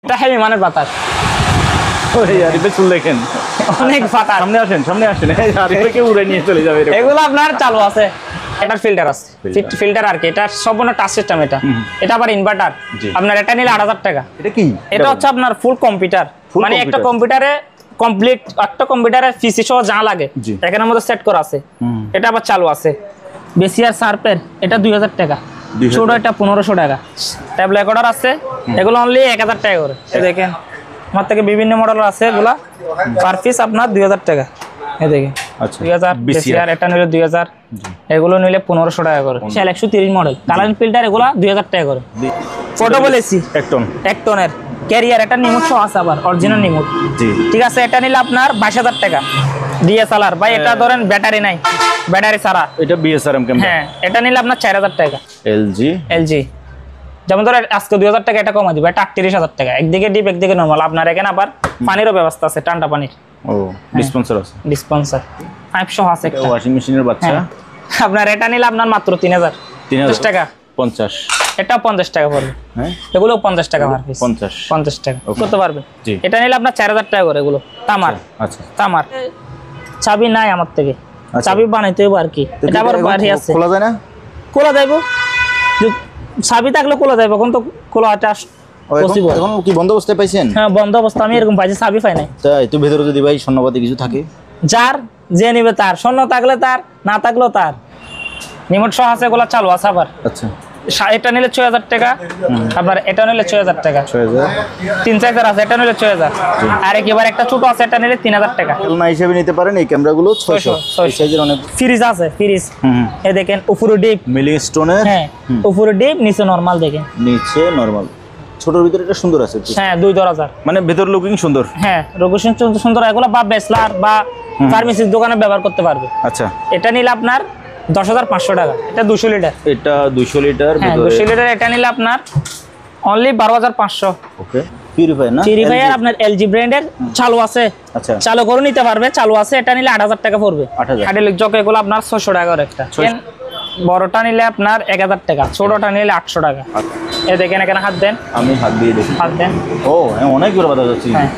এটা হেভি মানের বাতাস। ওরে আরিফে চুল দেখেন অনেক বাতাস। সামনে আসেন আরিফকে উড়ে নিয়ে চলে যাবে এগুলো আপনার চালু আছে। এটার ফিল্টার আছে, ফিল্টার আর কি, এটা সম্পূর্ণ টাচ সিস্টেম। এটা আবার ইনভার্টার। আপনার এটা নিলে 8000 টাকা। এটা কি? এটা হচ্ছে আপনার ফুল কম্পিউটার, মানে একটা কম্পিউটারে কমপ্লিট, একটা কম্পিউটারে পিসি সহ যা লাগে এখানের মধ্যে সেট করা আছে। এটা আবার চালু আছে। বেসিয়ার সার্পের এটা 2000 টাকা, ছোট এটা 1500 টাকা। ট্যাবলেট রেকর্ডার আছে, এগুলো অনলি 1000 টাকা করে। দেখেন আমার থেকে বিভিন্ন মডেলের আছে, এগুলা পার পিস আপনার 2000 টাকা। এই দেখেন 2000 বেসিয়ার, এটা নিলে 2000, এগুলো নিলে 1500 টাকা করে। 130 মডেল কালারিং ফিল্টার, এগুলা 2000 টাকা করে। পোর্টেবল এসি এক টনের ক্যারিয়ার, এটা নিমুট সহ আছে, আবার অরিজিনাল নিমুট। ঠিক আছে, এটা নিলে আপনার 22000 টাকা। ডিএসএলআর ভাই, এটা ধরেন ব্যাটারি নাই, ব্যাটারি ছাড়া। এটা বিএসআরএম ক্যামেরা। হ্যাঁ, এটা নিলে আপনার 4000 টাকা। এলজি যেমন ধরেন আজকে 2000 টাকা, এটা কমা দিবে, এটা 38000 টাকা। একদিকে ডিপ একদিকে নরমাল। আপনার এখানে আবার পানিরও ব্যবস্থা আছে, ঠান্ডা পানির। ও ডিসপেন্সার আছে, ডিসপেন্সার 500 আছে। একটা ওয়াশিং মেশিনের বাচ্চা। আপনার এটা নিলে আপনার মাত্র 3000 টাকা। 50, এটা 50 টাকা পড়বে। হ্যাঁ, এগুলো 50 টাকা পার পিস। 50 টাকা করতে পারবে। এটা নিলে আপনার 4000 টাকা করে। এগুলো তামার। আচ্ছা, তামার। চাবি নাই আমার থেকে, চাবি বানাইতে হবে আর কি। এটা আবার বাড়ি আছে, খোলা যায় না? খোলা যাইবো, চাবি থাকলে খোলা যাইবো। এখন তো খোলাটা পসিবল। এখন কি বন্ধ অবস্থায় পাইছেন? হ্যাঁ, বন্ধ অবস্থা। আমি এরকম পাইছি, চাবি পাই নাই। তাই তো ভেতরে যদি ভাই স্বর্ণপাতি কিছু থাকে, যার যে নিবে তার, স্বর্ণ থাকলে তার, না থাকলেও তার। রিমোট সহ আছে, এগুলো চালু আছে আবার। আচ্ছা, এটা নিলে 6000 টাকা। আপনার এটা নিলে 6000 টাকা। 3 সাইজের আছে, এটা নিলে 6000। আর একেবারে একটা ছোট আছে, এটা নিলে 3000 টাকা। খেলনা হিসেবে নিতে পারেন এই ক্যামেরাগুলো। 600 সাইজের অনেক। ফ্রিজ আছে, ফ্রিজ। এই দেখেন উপরে ডিপ মিলিং স্টোনের। হ্যাঁ, উপরে ডিপ, নিচে নরমাল। দেখেন নিচে নরমাল, ছোটর ভিতরে এটা সুন্দর আছে। হ্যাঁ, 2000 মানে ভেতর লুকিং সুন্দর। হ্যাঁ, লুকিং সুন্দর। এগুলো বা ব্যাচলার বা ফার্মেসির দোকানে ব্যবহার করতে পারবে। আচ্ছা, এটা নিলে আপনার 10500 টাকা। এটা 200 লিটার। এটা 200 লিটার। হ্যাঁ, 200 লিটার। এটা নিলে আপনার অনলি 12500। ওকে, পিউরিফায়ার না? পিউরিফায়ার আপনার এলজি ব্র্যান্ডের চালু আছে। আচ্ছা, চালু করে নিতে পারবে, চালু আছে। এটা নিলে 8000 টাকা পড়বে। হাইড্রোলিক জক, এগুলো আপনার 600 টাকা করে একটা। বড়টা নিলে আপনার 1000 টাকা, ছোটটা নিলে 800 টাকা। এই দেখেন, এখানে হাত দেন। আমি হাত দিয়ে দেখি। হাত দেন। ও অনেক বড় বাতাস যাচ্ছে। হ্যাঁ,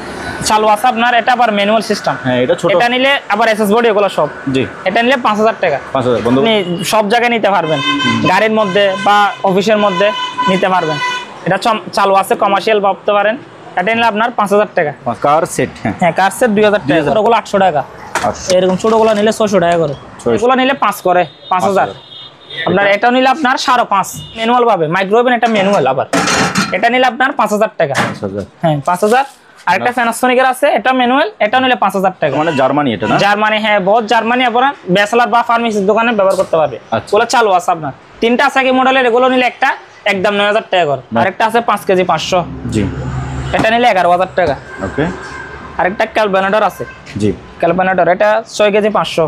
চালু আছে আপনার। এটা আবার ম্যানুয়াল সিস্টেম। হ্যাঁ, এটা ছোট। এটা নিলে আবার এসএস বডি, এগুলো সব। জি, এটা নিলে 5000 টাকা। 5000 বন্ধু, আপনি সব জায়গায় নিতে পারবেন, গাড়ির মধ্যে বা অফিসের মধ্যে নিতে পারবেন। এটা চালু আছে, কমার্শিয়াল ভাবতে পারেন। এটা নিলে আপনার 5000 টাকা। কার সেট? হ্যাঁ, কার সেট 2000 টাকা। ওগুলো 800 টাকা। এরকম ছোটগুলো নিলে 600 টাকা করে। এগুলো নিলে 5 করে 5000। আপনার এটা নিলে আপনার 5.5 ম্যানুয়াল ভাবে, মাইক্রোওভেন। এটা ম্যানুয়াল আবার। এটা নিলে আপনার 5000 টাকা। হ্যাঁ, 5000। আরেকটা প্যানাসোনিকের আছে, এটা ম্যানুয়াল। এটা নিলে 5000 টাকা। মানে জার্মানি এটা না? জার্মানি। হ্যাঁ, বহুত জার্মানি। আপনারা ব্যাচেলার বা ফার্মেসির দোকানে ব্যবহার করতে পারবে। ওগুলো চালু আছে আপনার। 3টা আছে কি মডেলের। এগুলো নিলে একটা একদম 9000 টাকা করে। আরেকটা আছে 5 কেজি 500। জি, এটা নিলে 11000 টাকা। ওকে। আরেকটা ক্যালভানেটর আছে। জি, ক্যালভানেটর। এটা 6 কেজি 500।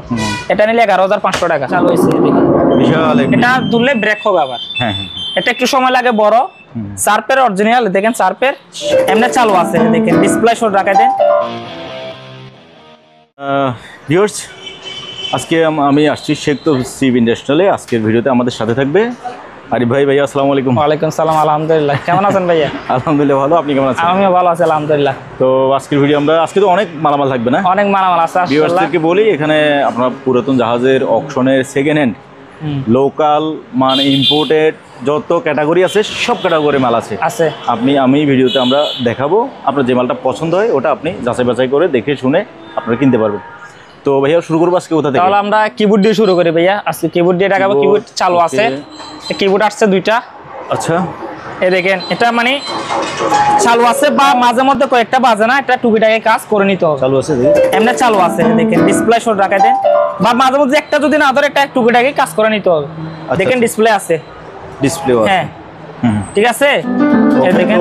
এটা নিলে 11500 টাকা। চালু হয়েছে। বিশাল। এটা দুললে ব্রেক হবে আবার। হ্যাঁ হ্যাঁ, এটা একটু সময় লাগে। বড় সার্পের অরিজিনাল। দেখেন সার্পের এমনি চালু আছে। দেখেন ডিসপ্লে শো রাখা দেন। ভিউয়ার্স, আজকে আমি আসছি শেখ তৌসিফ ইন্ডাস্ট্রিয়ালে। আজকের ভিডিওতে আমাদের সাথে থাকবে আরিফ ভাই। ভাইয়া আসসালামু আলাইকুম। ওয়ালাইকুম সালাম। আলহামদুলিল্লাহ, কেমন আছেন ভাইয়া? আলহামদুলিল্লাহ ভালো, আপনি কেমন আছেন? আমিও ভালো আছি আলহামদুলিল্লাহ। তো আজকের ভিডিও আজকে তো অনেক মালামাল থাকবে না? অনেক মালামাল আছে। ভিউয়ার্সদেরকে বলি, এখানে আপনার পুরাতন জাহাজের অকশনের সেকেন্ড হ্যান্ড, লোকাল, মানে ইম্পোর্টেড যত ক্যাটাগরি আছে সব ক্যাটাগরি মাল আছে। আমি ভিডিওতে আমরা দেখাবো। আপনার যে মালটা পছন্দ হয় ওটা আপনি যাচাই বাছাই করে দেখে শুনে আপনারা কিনতে পারবেন। তো ভাইয়া শুরু করবো আজকে কোথা থেকে? তাহলে আমরা কিবোর্ড দিয়ে শুরু করি ভাইয়া। আজকে কিবোর্ড দিয়ে দেখাবো। কিবোর্ড চালু আছে, কিবোর্ড আসছে 2টা। আচ্ছা, এই দেখেন, এটা মানে চালু আছে বা মাঝে মধ্যে কয়েকটা বাজে না। এটা টুকিটাকে কাজ করে নিতে হবে। চালু আছে, এমনি চালু আছে। দেখেন ডিসপ্লে শো রাখা দেন। বা মাঝে মধ্যে একটা যদি না ধরে, একটা টুকিটাকে কাজ করে নিতে হবে। দেখেন ডিসপ্লে আছে। ডিসপ্লে আছে। হ্যাঁ, ঠিক আছে। এই দেখেন,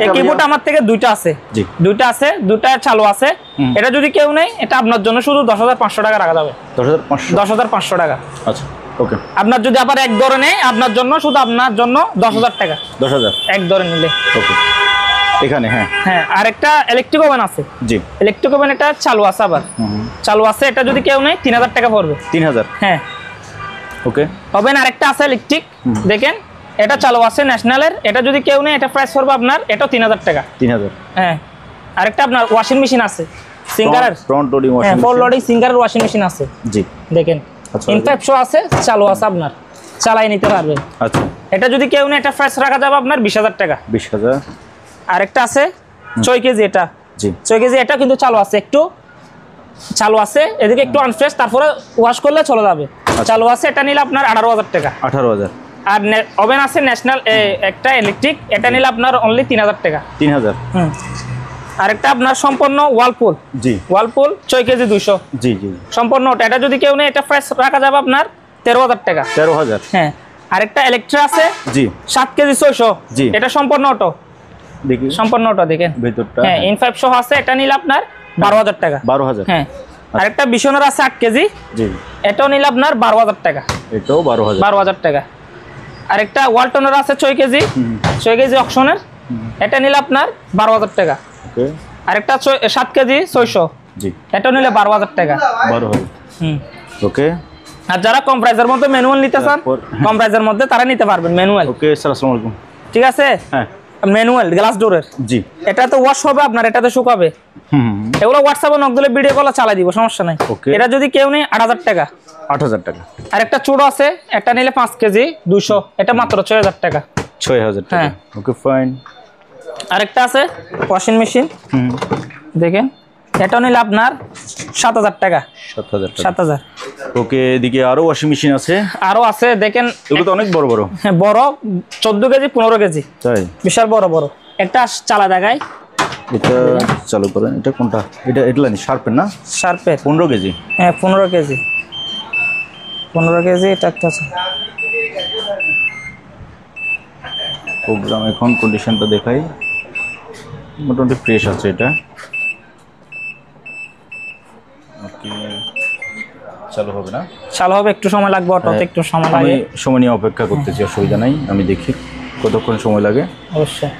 এই কিবোর্ড আমার থেকে 2টা আছে। জি, 2টা আছে, 2টা চালু আছে। এটা যদি কেউ নেই, এটা আপনার জন্য শুধু 10500 টাকা রাখা যাবে। 10500 টাকা। আচ্ছা, ওকে। আপনার যদি আবার এক দরে নেই, আপনার জন্য শুধু আপনার জন্য 10000 টাকা। 10000 এক দরে নিলে। ওকে, এখানে। হ্যাঁ হ্যাঁ, আরেকটা ইলেকট্রিক ওভেন আছে। জি, ইলেকট্রিক ওভেন এটা চালু আছে আবার। চালু আছে। এটা যদি কেউ নেই 3000 টাকা পড়বে। 3000। হ্যাঁ, ওকে। ওভেন আরেকটা আছে ইলেকট্রিক। দেখেন এটা চালু আছে ন্যাশনালের, এটা যদি কেউ নেই এটা প্রাইস পড়বে আপনার এটাও 3000 টাকা। 3000। হ্যাঁ, আরেকটা আপনার ওয়াশিং মেশিন আছে সিঙ্গারের, front loading washing machine, front loading সিঙ্গারের ওয়াশিং মেশিন আছে। জি দেখেন ইনফ্যাপশো আছে, চালু আছে, আপনার চালাই নিতে পারবেন। আচ্ছা, এটা যদি কেউ নেই এটা প্রাইস রাখা যাবে আপনার 20000 টাকা। 20000। আরেকটা আছে 6 কেজি, এটা জি 6 কেজি, এটা কিন্তু চালু আছে, একটু চালু আছে, এদিকে একটু আনফ্রেশ, তারপরে ওয়াশ করলে চলে যাবে। চালু আছে, এটা নিলে আপনার 18000 টাকা। 18000। আর ওভেন আছে ন্যাশনাল একটা ইলেকট্রিক, এটা নিলে আপনার অনলি 3000 টাকা। 3000। আরেকটা আপনার সম্পূর্ণ ওয়ালপুল, জি ওয়ালপুল 6 কেজি 200, জি জি সম্পূর্ণ ওটা। এটা যদি কেউ নেই এটা প্রাইস রাখা যাবে আপনার 13000 টাকা। 13000। হ্যাঁ, আরেকটা ইলেকট্রা আছে জি 7 কেজি 600, জি এটা সম্পূর্ণ অটো, দেখি সম্পূর্ণ অটো দেখেন ভিতরটা। হ্যাঁ, ইনফাইভ সহ আছে, এটা নিলে আপনার 12000 টাকা। 12000। হ্যাঁ, আরেকটা বিশনের আছে 8 কেজি, জি এটাও নিলে আপনার 12000 টাকা। এটাও 12000। 12000 টাকা। আরেকটা ওয়ালটনের আছে 6 কেজি, 6 কেজি অকশনের, এটা নিলে আপনার 12000 টাকা। ওকে। আরেকটা 7 কেজি 600, জি এটাও নিলে 12000 টাকা। 12000। ওকে। আর যারা কম প্রাইসের মধ্যে ম্যানুয়াল নিতে চান, কম প্রাইসের মধ্যে তারা নিতে পারবেন ম্যানুয়াল। ওকে স্যার, আসসালামু আলাইকুম। ঠিক আছে, হ্যাঁ ম্যানুয়াল গ্লাস ডোরের। জি এটাতে ওয়াশ হবে আপনার, এটাতে শুকাবে। এগুলো হোয়াটসঅ্যাপে নক দিলে ভিডিও কল চালাই দিব, সমস্যা নাই। এটা যদি কেউ নেই 8000 টাকা। 8000 টাকা। আরেকটা ছোট আছে, এটা নিলে 5 কেজি 200, এটা মাত্র 6000 টাকা। 6000 টাকা। হ্যাঁ। Okay fine. আরেকটা আছে ওয়াশিং মেশিন, দেখেন, এটাও নিলে আপনার 7000 টাকা। 7000 টাকা। 7000। ওকে, এদিকে আরো ওয়াশিং মেশিন আছে। আরো আছে দেখেন, এগুলো তো অনেক বড় বড়। হ্যাঁ, বড় 14 কেজি 15 কেজি, তাই বিশাল বড় বড়। একটা চালা দেখায়, এটা চালু করেন। এটা কোনটা? এটা এটা লাইন শার্পের না? শার্পের 15 কেজি। হ্যাঁ 15 কেজি, 15 কেজি। এটা একটা আছে প্রোগ্রাম, এখন কন্ডিশনটা দেখাই, মোটামুটি ফ্রেশ আছে এটা। ওকে, চালু হবে না? চালু হবে, একটু সময় লাগবে, অটোতে একটু সময় আমি লাগে। সময় নিয়ে অপেক্ষা করতেছি, অসুবিধা নাই। আমি দেখি কতক্ষণ সময় লাগে। অবশ্যই।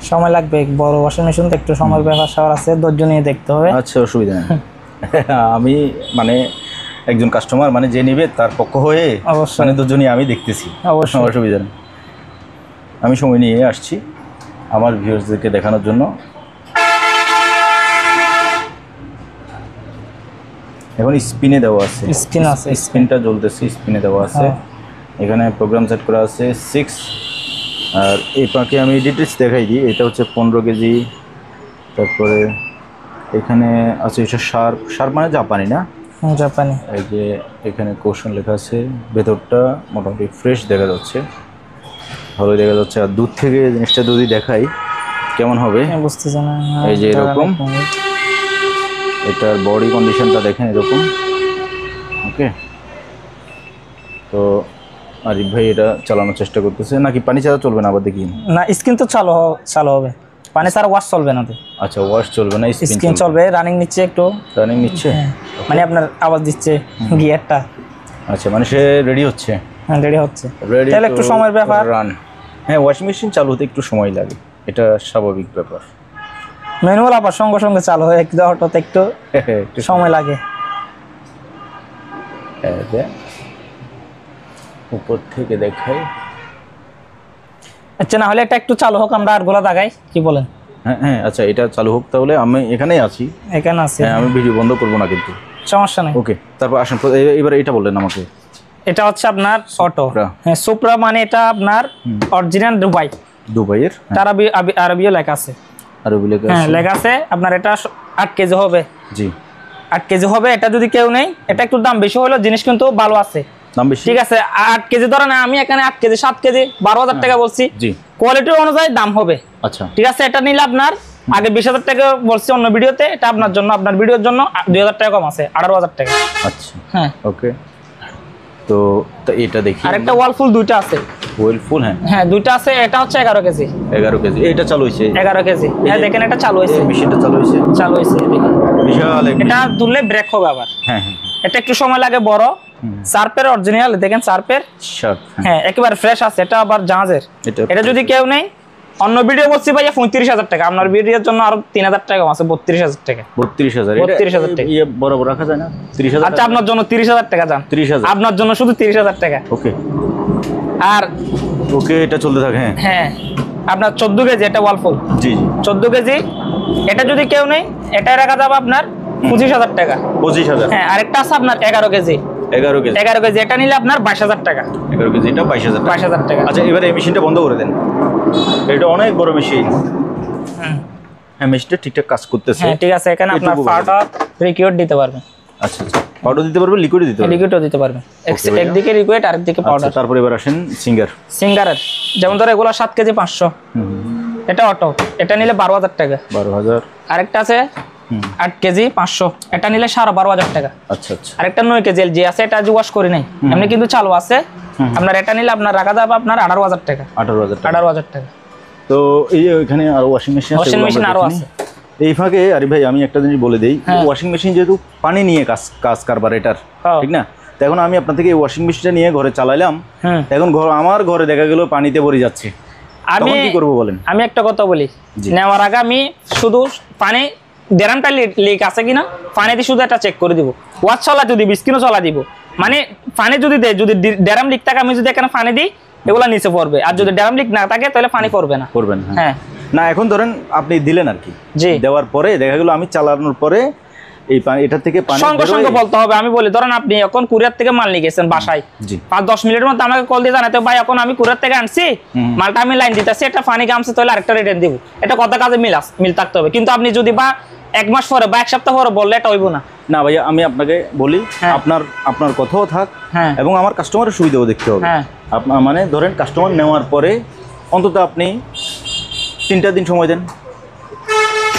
সময় লাগবে, বড় ওয়াশিং মেশিন তো একটু সময় ব্যাপার স্যাপার আছে, ধৈর্য নিয়ে দেখতে হবে। আচ্ছা, অসুবিধা নেই। আমি মানে একজন কাস্টমার, মানে যে নিবে তার পক্ষ হয়ে অবশ্যই, মানে দুজনই আমি দেখতেছি, অবশ্যই অসুবিধা নেই। আমি সময় নিয়ে আসছি আমার ভিউয়ার্সদেরকে দেখানোর জন্য। এখন স্পিনে দেওয়া আছে, স্পিন আছে, স্পিনটা জ্বলতেছে, স্পিনে দেওয়া আছে। এখানে প্রোগ্রাম সেট করা আছে 6। আর এই পাকে আমি ডিটেলস দেখাই দিই। এটা হচ্ছে 15 কেজি। তারপরে এখানে আছে এটা শার্প, শার্প মানে জাপানি না? জাপানি। এই যে এখানে কোশ্চেন লেখা আছে, ভেতরটা মোটামুটি ফ্রেশ দেখা যাচ্ছে, ভালো দেখা যাচ্ছে। আর দূর থেকে জিনিসটা যদি দেখাই কেমন হবে বুঝতেছি না। এই যে এরকম, এটার বডি কন্ডিশনটা দেখেন এরকম। ওকে, তো আরিফ ভাই এটা চালানোর চেষ্টা করতেছে। নাকি পানি ছাড়া চলবে না? আবার দেখি না, স্ক্রিন তো চালু হবে, পানি ছাড়া ওয়াশ চলবে না তো। আচ্ছা, ওয়াশ চলবে না, স্ক্রিন চলবে। রানিং নিচ্ছে, একটু রানিং নিচ্ছে, মানে আপনার আওয়াজ দিচ্ছে গিয়ারটা। আচ্ছা, মানে সে রেডি হচ্ছে। হ্যাঁ, রেডি হচ্ছে, তাহলে একটু সময়ের ব্যাপার। রান। হ্যাঁ, ওয়াশিং মেশিন চালু হতে একটু সময় লাগে, এটা স্বাভাবিক ব্যাপার। ম্যানুয়াল আবার সঙ্গে সঙ্গে চালু হয়, একটু অটোতে একটু সময় লাগে। উপর থেকে দেখাই। আচ্ছা, না হলে এটা একটু চালু হোক, আমরা আর গোলা দাগাই, কি বলেন? হ্যাঁ হ্যাঁ, আচ্ছা এটা চালু হোক তাহলে। আমি এখানেই আছি, এখানে আছি। হ্যাঁ, আমি ভিডিও বন্ধ করবো না কিন্তু, সমস্যা নেই। ওকে, তারপর আসেন এবার এটা বললেন আমাকে। এটা হচ্ছে আপনার অটো। হ্যাঁ, সুপ্রা মানে এটা আপনার অরিজিনাল দুবাইয়ের, তার আরবিও লেখা আছে, আরবি লেখা আছে। হ্যাঁ, লেখা আছে আপনার। এটা 8 কেজি হবে। জি, 8 কেজি হবে। এটা যদি কেউ নেই, এটা একটু দাম বেশি হলো, জিনিস কিন্তু ভালো আছে, দাম বেশি। ঠিক আছে। 8 কেজি ধরে না, আমি এখানে 8 কেজি 7 কেজি 12000 টাকা বলছি। জি, কোয়ালিটি অনুযায়ী দাম হবে। আচ্ছা, ঠিক আছে। এটা নিলে আপনার আগে 20000 টাকা বলছি অন্য ভিডিওতে, এটা আপনার জন্য, আপনার ভিডিওর জন্য 2000 টাকা কম আছে, 18000 টাকা। আচ্ছা, হ্যাঁ, ওকে। তো এটা দেখি। আরেকটা ওয়ালফুল দুইটা আছে। ওয়ালফুল, হ্যাঁ হ্যাঁ, দুইটা আছে। এটা হচ্ছে 11 কেজি। 11 কেজি। এটা চালু হইছে 11 কেজি। হ্যাঁ, দেখেন এটা চালু হইছে, মেশিনটা চালু হইছে, দেখেন বিশাল। এটা দুললে ব্রেক হবে আবার। হ্যাঁ হ্যাঁ, এটা একটু সময় লাগে, বড় শার্পের অরিজিনাল, দেখেন শার্পের। শার্প, হ্যাঁ, একেবারে ফ্রেশ আছে। এটা আবার জাহাজের। এটা যদি কেউ নেই অন্য ভিডিও বলছি ভাইয়া 35,000 টাকা, আপনার ভিডিওর জন্য আরো 3,000 টাকা আছে, 32,000 টাকা। 32,000 টাকা ইয়ে বরাবর রাখা যায় না? 30,000। আচ্ছা আপনার জন্য 30,000 টাকা যান, 30,000 আপনার জন্য শুধু 30,000 টাকা। ওকে আর ওকে, এটা চলতে থাকে। হ্যাঁ হ্যাঁ, আপনার 14 কেজি এটা ওয়ালফুল। জি জি 14 কেজি, এটা যদি কেউ নেই এটাই রাখা যাবে আপনার 25,000 টাকা। 25,000। হ্যাঁ, আরেকটা আছে আপনার 11 কেজি। 11 কেজি 11 কেজি এটা নিলে আপনার 22,000 টাকা। 11 কেজি এটা 22,000 টাকা। 22,000 টাকা। আচ্ছা এবারে এই মেশিনটা বন্ধ করে দেন, এটা অনেক বড় মেশিন। হ্যাঁ মেশিনটা ঠিকঠাক কাজ করতেছে। হ্যাঁ ঠিক আছে, এখানে আপনার পাউডার লিকুইড দিতে পারবেন। আচ্ছা আচ্ছা, পাউডার দিতে পারবে, লিকুইড দিতে পারবে। লিকুইডও দিতে পারবেন, একদিকে লিকুইড আরেকদিকে পাউডার। তারপর এবার আসেন সিঙ্গারের, যেমন ধরো এগুলো 7 কেজি 500, এটা অটো, এটা নিলে 12,000 টাকা। 12,000। আরেকটা আছে 8 কেজি 500, এটা নিলে 12,500 টাকা। আচ্ছা আচ্ছা। আরেকটা 9 কেজি এলজি আছে, এটা আজ ওয়াশ করি নাই, এমনি কিন্তু চালু আছে। আপনার এটা নিলে আপনার রাখা যাবে আপনার 18,000 টাকা। 18,000 টাকা। তো এই যে ওখানে আরো ওয়াশিং মেশিন আরো আছে। এই ফাঁকে আরে ভাই আমি একটা জিনিস বলে দেই, ওয়াশিং মেশিন যেহেতু পানি নিয়ে কাজ কারবার এটার, ঠিক না? তো এখন আমি আপনার থেকে এই ওয়াশিং মেশিনটা নিয়ে ঘরে চালাইলাম, এখন আমার ঘরে দেখা গেল পানিতে ভরে যাচ্ছে, আমি কি করব বলেন? আমি একটা কথা বলি, নেওয়ার আগে আমি শুধু পানি ড্রামটা লিক আছে কিনা পানি দিয়ে শুধু একটা চেক করে দিব। ওয়াশ চলা যদি 20 কিলো চলা দিব, মানে পানি যদি দেয়, যদি ড্রাম লিক থাকে আমি যদি এখানে পানি দিই এগুলা নিচে পড়বে, আর যদি ড্রাম লিক না থাকে তাহলে পানি পড়বে না। হ্যাঁ না, এখন ধরেন আপনি দিলেন আর কি, দেওয়ার পরে দেখা গেল আমি চালানোর পরে এই পানি এটা থেকে পানি সঙ্গে সঙ্গে বলতে হবে। আমি বলি ধরেন আপনি এখন কুরিয়ার থেকে মাল নিয়ে গেছেন বাসায়, 5-10 মিনিটের মধ্যে আমাকে কল দিয়ে জানাতে ভাই এখন আমি কুরিয়ার থেকে আনছি মালটা, আমি লাইন দিতেছি, এটা পানি গামছে তাহলে আরেকটা রিটার্ন দিব। এটা কথা কাজে মিল থাকতে হবে। কিন্তু আপনি যদি বা 1 মাস পরে বা 1 সপ্তাহ পরে বললে এটা হইব না। না ভাইয়া আমি আপনাকে বলি, আপনার কথাও থাক এবং আমার কাস্টমারের সুবিধাও দেখতে হবে। আপনার মানে ধরেন কাস্টমার নেওয়ার পরে অন্তত আপনি 3টা দিন সময় দেন।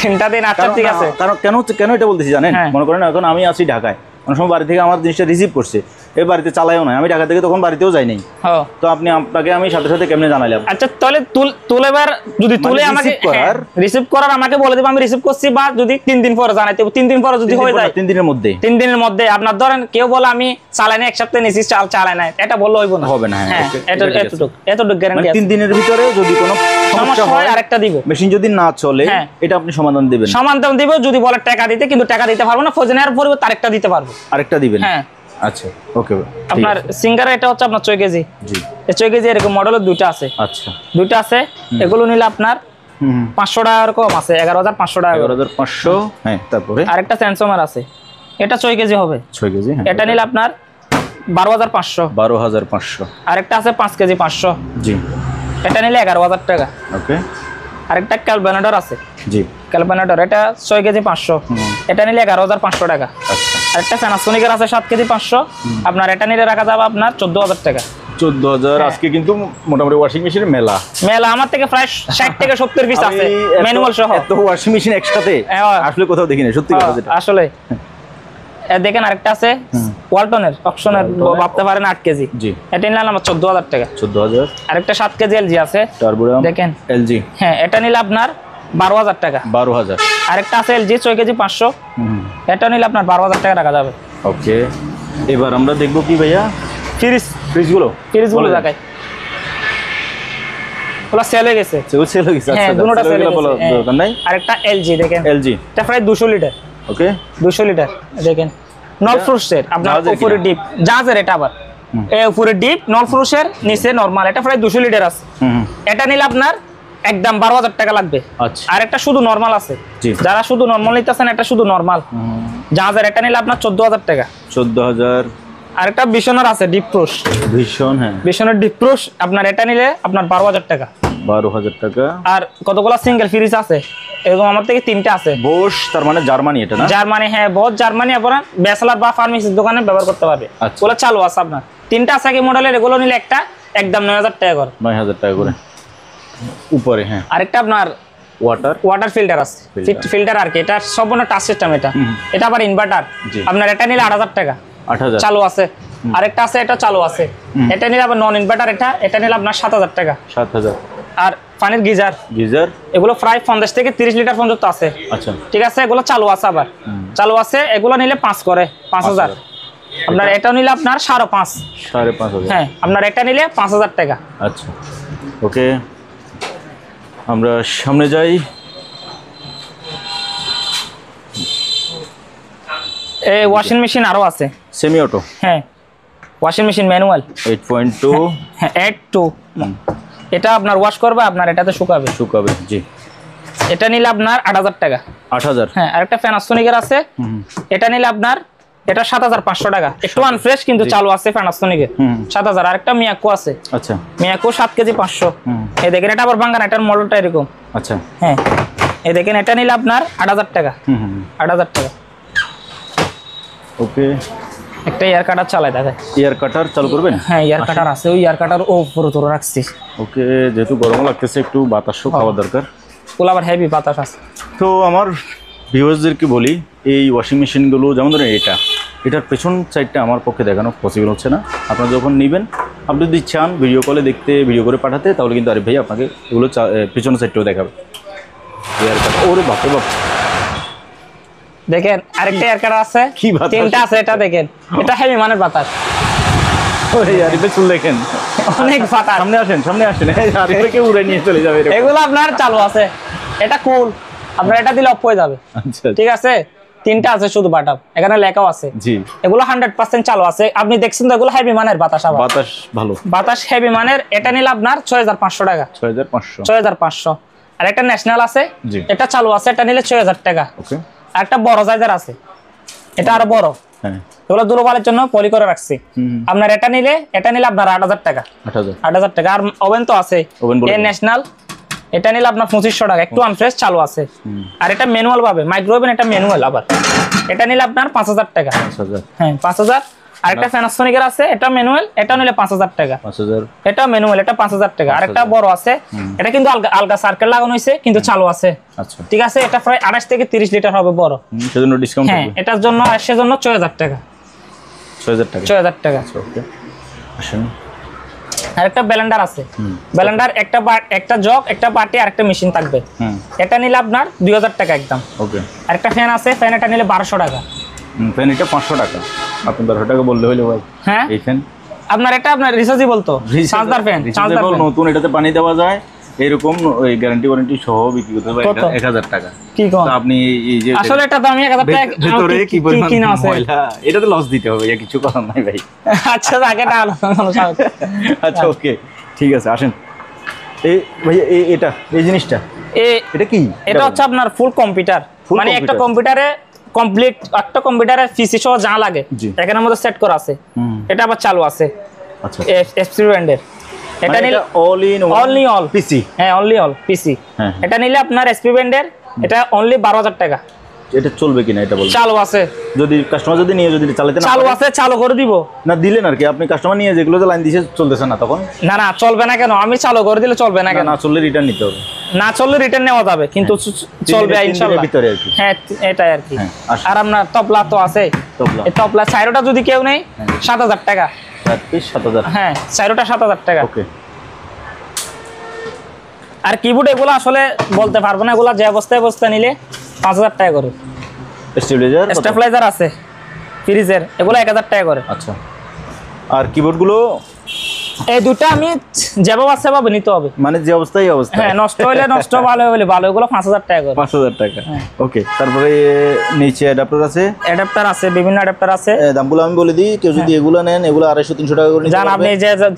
3টা দিন? আচ্ছা ঠিক আছে। কারণ কেন এটা বলতেছি জানেন? মনে করেন এখন আমি আছি ঢাকায়, অনেক সময় বাড়ি থেকে আমার জিনিসটা রিসিভ করছে, এই বাড়িতে চালাইও না, আমি ঢাকা থেকে তখন বাড়িতেও যাই নাই, তো আপনাকে আমি সাথে সাথে কেমনে জানাইলাম? আচ্ছা তাহলে তুলেবার যদি তুলে আমাকে রিসিভ করার আমাকে বলে দেব, আমি রিসিভ করছি, বা যদি 3 দিন পরে জানাইতে 3 দিন পরে যদি হয়ে যায় 3 দিনের মধ্যে 3 দিনের মধ্যে আপনার ধরেন কেউ বলে আমি চালাই না, 1 সপ্তাহে নিছি চালাই না, এটা বললে হইব না, হবে না। হ্যাঁ এতটুকু গ্যারান্টি আছে। 3 দিনের ভিতরে যদি কোনো সমস্যা হয় আরেকটা দিব, মেশিন যদি না চলে এটা আপনি সমাধান দিবেন। সমাধান দিব যদি বলে টাকা দিতে, কিন্তু টাকা দিতে পারবো না, ফোজনের পরিবর্তে আরেকটা দিতে পারবো, আরেকটা দিবেন। হ্যাঁ আচ্ছা ওকে। আপনার সিঙ্গার এটা হচ্ছে আপনার 6 কেজি। জি, এই 6 কেজি এরকম মডেলের 2টা আছে। আচ্ছা 2টা আছে, এগুলো নিলে আপনার 500 টাকা এরকম আছে, 11,500 টাকা। 11,500। হ্যাঁ তারপরে আরেকটা সেন্সোমার আছে, এটা 6 কেজি হবে। 6 কেজি, হ্যাঁ, এটা নিলে আপনার 12,500। 12,500। আরেকটা আছে 5 কেজি 500। জি, এটা নিলে 11,000 টাকা। ওকে। আরেকটা ক্যালবানাডর আছে। জি, ক্যালবানাডর এটা 6 কেজি 500, এটা নিলে 11,500 টাকা। আচ্ছা। আরেকটা প্যানাসোনিকের আছে 7 কেজি 500, আপনার এটা নিলে রাখা যাবে আপনার 14,000 টাকা। 14,000। আজকে কিন্তু মোটামুটি ওয়াশিং মেশিনের মেলা আমার থেকে প্রায় 60 থেকে 70 পিস আছে ম্যানুয়াল সহ। এত ওয়াশিং মেশিন একসাথে আসলে কোথাও দেখি না, সত্যি কথা যেটা। আসলে দেখেন আরেকটা আছে ওয়ালটনের অপশনের, ভাবতে পারেন 8 কেজি। জি, এটা নিলে আমার 14,000 টাকা। 14,000। আরেকটা 7 কেজি এলজি আছে, দেখেন এলজি, হ্যাঁ, এটা নিলে আপনার 12,000 টাকা। 12,000। আরেকটা আছে এলজি 6 কেজি 500, এটা নিলে আপনার 12,000 টাকা রাখা যাবে। ওকে। এবার আমরা দেখবো কি ভাইয়া, ফ্রিজগুলো দেখাই। ওগুলো সেল হয়ে গেছে। সেল হয়ে গেছে। হ্যাঁ, দুটোটা সেল হয়ে গেছে। দরকার নাই। আরেকটা এলজি দেখেন, এলজি এটা প্রায় 200 লিটার। ওকে, 200 লিটার দেখেন, নল ফ্রুটসের, আপনার উপরে ডিপ জাহাজের, এটা আবার উপরে ডিপ নল ফ্রুটসের, নিচে নরমাল, এটা প্রায় 200 লিটার আছে। এটা নিলে আপনার একদম 12,000 টাকা লাগবে। আচ্ছা। আর একটা শুধু নরমাল আছে, যারা শুধু নরমাল নিতেছেন, এটা শুধু নরমাল জাহাজের, এটা নিলে আপনার 14,000 টাকা। 14,000। আরেকটা বিশনের আছে ডিপ ফ্রুশ, হ্যাঁ, বিশনের ডিপ ফ্রুশ, আপনার এটা নিলে আপনার 12,000 টাকা। 12,000 টাকা। আর কতগুলো সিঙ্গেল ফ্রিজ আছে, এরকম আমার থেকে 3টা আছে। বোস, তার মানে জার্মানি, এটা না? জার্মানি, হ্যাঁ, বহুত জার্মানি। আপনারা ব্যাচেলর বা ফার্মেসির দোকানে ব্যবহার করতে পারবে। ওগুলো চালু আছে আপনার। 3টা আছে কি মডেলের, এগুলো নিলে একটা একদম 9,000 টাকা করে। 9,000 টাকা করে উপরে। হ্যাঁ, আরেকটা আপনার ওয়াটার ফিল্টার আছে, ফিল্টার আর কি, এটা সম্পূর্ণ টাচ সিস্টেম। এটা আবার ইনভার্টার, আপনার এটা নিলে 8,000 টাকা। 8,000 চালু আছে। আরেকটা আছে, এটা চালু আছে, এটা নিলে আবার নন ইনভার্টার, এটা নিলে আপনার 7,000 টাকা। 7,000। আর পানির গিজার এগুলো প্রায় 50 থেকে 30 লিটার পর্যন্ত আছে। আচ্ছা, ঠিক আছে, এগুলো চালু আছে, আবার চালু আছে, এগুলো নিলে 5 করে 5,000। আপনার এটা নিলে আপনার 5,500। হ্যাঁ, আপনার এটা নিলে 5,000 টাকা। আচ্ছা, ওকে। আমরা সামনে যাই। এই ওয়াশিং মেশিন আরো আছে, সেমি অটো। হ্যাঁ ওয়াশিং মেশিন ম্যানুয়াল 8.2। হ্যাঁ 8.2। এটা আপনার ওয়াশ করবে, আপনার এটাতে শুকাবে। জি। এটা নিলে আপনার 8000 টাকা। 8000। হ্যাঁ আরেকটা প্যানাসোনিকের আছে, এটা নিলে আপনার এটা 7500 টাকা। একটু আনফ্রেশ কিন্তু চালু আছে প্যানাসোনিকের 7000। আরেকটা মিয়াকো আছে। আচ্ছা মিয়াকো 7 কেজি 500। এই দেখেন এটা আবার ভাঙা না, এটার মডেলটা এরকম। আচ্ছা হ্যাঁ এই দেখেন এটা নিলে আপনার 8000 টাকা। 8000 টাকা। ওকে। একটা এয়ার কাটার চালায় দেখেন। এয়ার কাটার চালু করবেন? হ্যাঁ এয়ার কাটার আছে, ওই এয়ার কাটার উপরে তোরা রাখছি। ওকে, যেহেতু গরম লাগতেছে একটু বাতাসও খাওয়া দরকার। ওগুলো আবার হেভি বাতাস আছে। তো আমার ভিউয়ার্সদেরকে বলি, এই ওয়াশিং মেশিনগুলো যেমন ধরেন এটার পেছন সাইডটা আমার পক্ষে দেখানো পসিবল হচ্ছে না। আপনারা যখন নেবেন, আপনি যদি চান ভিডিও কলে দেখতে, ভিডিও করে পাঠাতে, তাহলে কিন্তু আরিফ ভাই আপনাকে এগুলো পেছনের সাইডটাও দেখাবে। এয়ার কাটার, ওরে বাপরে বাপ, দেখেন আরেকটা এয়ার কাটার আছে, তিনটা আছে। এটা দেখেন, এটা হেভি মানের বাতাস। ওরে আরিফের চুল দেখেন, অনেক বাতাস। সামনে আসেন আরিফকে উড়ে নিয়ে চলে যাবে। এগুলো আপনার চালু আছে, এটা কুল, আপনার এটা দিলে অফ হয়ে যাবে। আচ্ছা ঠিক আছে, তিনটা আছে শুধু বাটাম, এখানে লেখাও আছে। জি, এগুলো 100% চালু আছে। আপনি দেখছেন তো, এগুলো হেভি মানের বাতাস। আবার বাতাস ভালো, বাতাস হেভি মানের। এটা নিলে আপনার 6500 টাকা। 6500। আর একটা ন্যাশনাল আছে, এটা চালু আছে, এটা নিলে 6000 টাকা। ওকে। আর একটা বড় সাইজের আছে, এটা আরো বড়। হ্যাঁ, এগুলো দুর্বলের জন্য পলি করে রাখছি। আপনার এটা নিলে আপনার 8000 টাকা। 8000 টাকা। আর ওভেন তো আছে, এই ন্যাশনাল, এটা নিলে আপনার 2500 টাকা। একটু আনফ্রেশ চালু আছে। আর এটা ম্যানুয়াল পাবে, মাইক্রো ওভেন, এটা ম্যানুয়াল। আবার এটা নিলে আপনার 5000 টাকা। হ্যাঁ 5000। আরেকটা প্যানাসোনিকের আছে, এটা ম্যানুয়াল, এটা নিলে 5000 টাকা। এটা ম্যানুয়াল, এটা 5000 টাকা। আরেকটা বড় আছে, এটা কিন্তু আলগা সার্কেল লাগানো হয়েছে, কিন্তু চালু আছে। ঠিক আছে, এটা প্রায় 28 থেকে 30 লিটার হবে বড়। সেজন্য ডিসকাউন্ট। হ্যাঁ এটার জন্য, সেজন্য 6000 টাকা। 6000 টাকা। ওকে। আসেন। আরেকটা ব্লেন্ডার আছে, ব্লেন্ডার একটা জগ, একটা বাটি, আর একটা মেশিন থাকবে। এটা নিলে আপনার 2000 টাকা একদম। ওকে। আরেকটা ফ্যান আছে, ফ্যান এটা নিলে 1200 টাকা। ফ্যান এটা 500 টাকা। আপনি 1200 টাকা বললে হইলো ভাই। হ্যাঁ এই ফ্যান আপনার এটা আপনার রিচার্জেবল তো, চার্জার ফ্যান, চার্জার নতুন, এটাতে পানি দেওয়া যায়, এরকম ওই গ্যারান্টি ওয়ারেন্টি সহ বিক্রি করতে পারে 1000 টাকা। কি কোন আপনি এই যে আসলে এটা দামি 1000 টাকা। ভিতরে কি পরিমাণ ময়লা, এটাতে লস দিতে হবে, কিছু করার নাই ভাই। আচ্ছা আগে না আচ্ছা ওকে ঠিক আছে। আসেন এই ভাই, এটা এই জিনিসটা এটা কি? এটা হচ্ছে আপনার ফুল কম্পিউটার, মানে একটা কম্পিউটারে কমপ্লিট, একটা কম্পিউটারে পিসি সহ যা লাগে এখানের মধ্যে সেট করা আছে। এটা আবার চালু আছে। আচ্ছা, এসপি ব্র্যান্ডের। এটা নিলে অনলি অল পিসি। হ্যাঁ অনলি অল পিসি। এটা নিলে আপনার এসপি ব্র্যান্ডের, এটা অনলি 12000 টাকা। এটা চলবে কিনা এটা বলুন। চালু আছে, যদি কাস্টমার যদি নিয়ে যদি চালাতে না চালু আছে, চালু করে দিব না। দিলেন আর কি, আপনি কাস্টমার নিয়ে যেগুলো লাইন দিয়েছে চলতেছে না, তখন না চলবে না কেন? আমি চালু করে দিলে চলবে না কেন? না চললে রিটার্ন নিতে হবে। না চললে রিটার্ন নেওয়া যাবে, কিন্তু চলবে ইনশাআল্লাহ ভিতরে আর কি। হ্যাঁ এটাই আর কি। আর আপনার তবলা তো আছে, এই তবলা চাইরোটা যদি কেউ নেই 7000 টাকা। 7000। হ্যাঁ চাইরোটা 7000 টাকা। ওকে। আর কিবোর্ড এগুলো আসলে বলতে পারবো না, এগুলো যে অবস্থায় নিলে 5000 টাকা করে। স্টেবিলাইজার আছে ফ্রিজের, এগুলো 1000 টাকা করে। আচ্ছা। আর কিবোর্ডগুলো এই দুটো আমি যেভাবে আছে ভাবে নিতে হবে, মানে যে অবস্থায় অবস্থা। হ্যাঁ নষ্ট হলে নষ্ট, ভালো হলে ভালো, এগুলো 5000 টাকা করে। 5000 টাকা। ওকে। তারপরে নিচে অ্যাডাপ্টার আছে, বিভিন্ন অ্যাডাপ্টার আছে। দামগুলো আমি বলে দিই, কেউ যদি এগুলো নেন, এগুলো 250-300 টাকা করে নিতে পারবেন। আপনি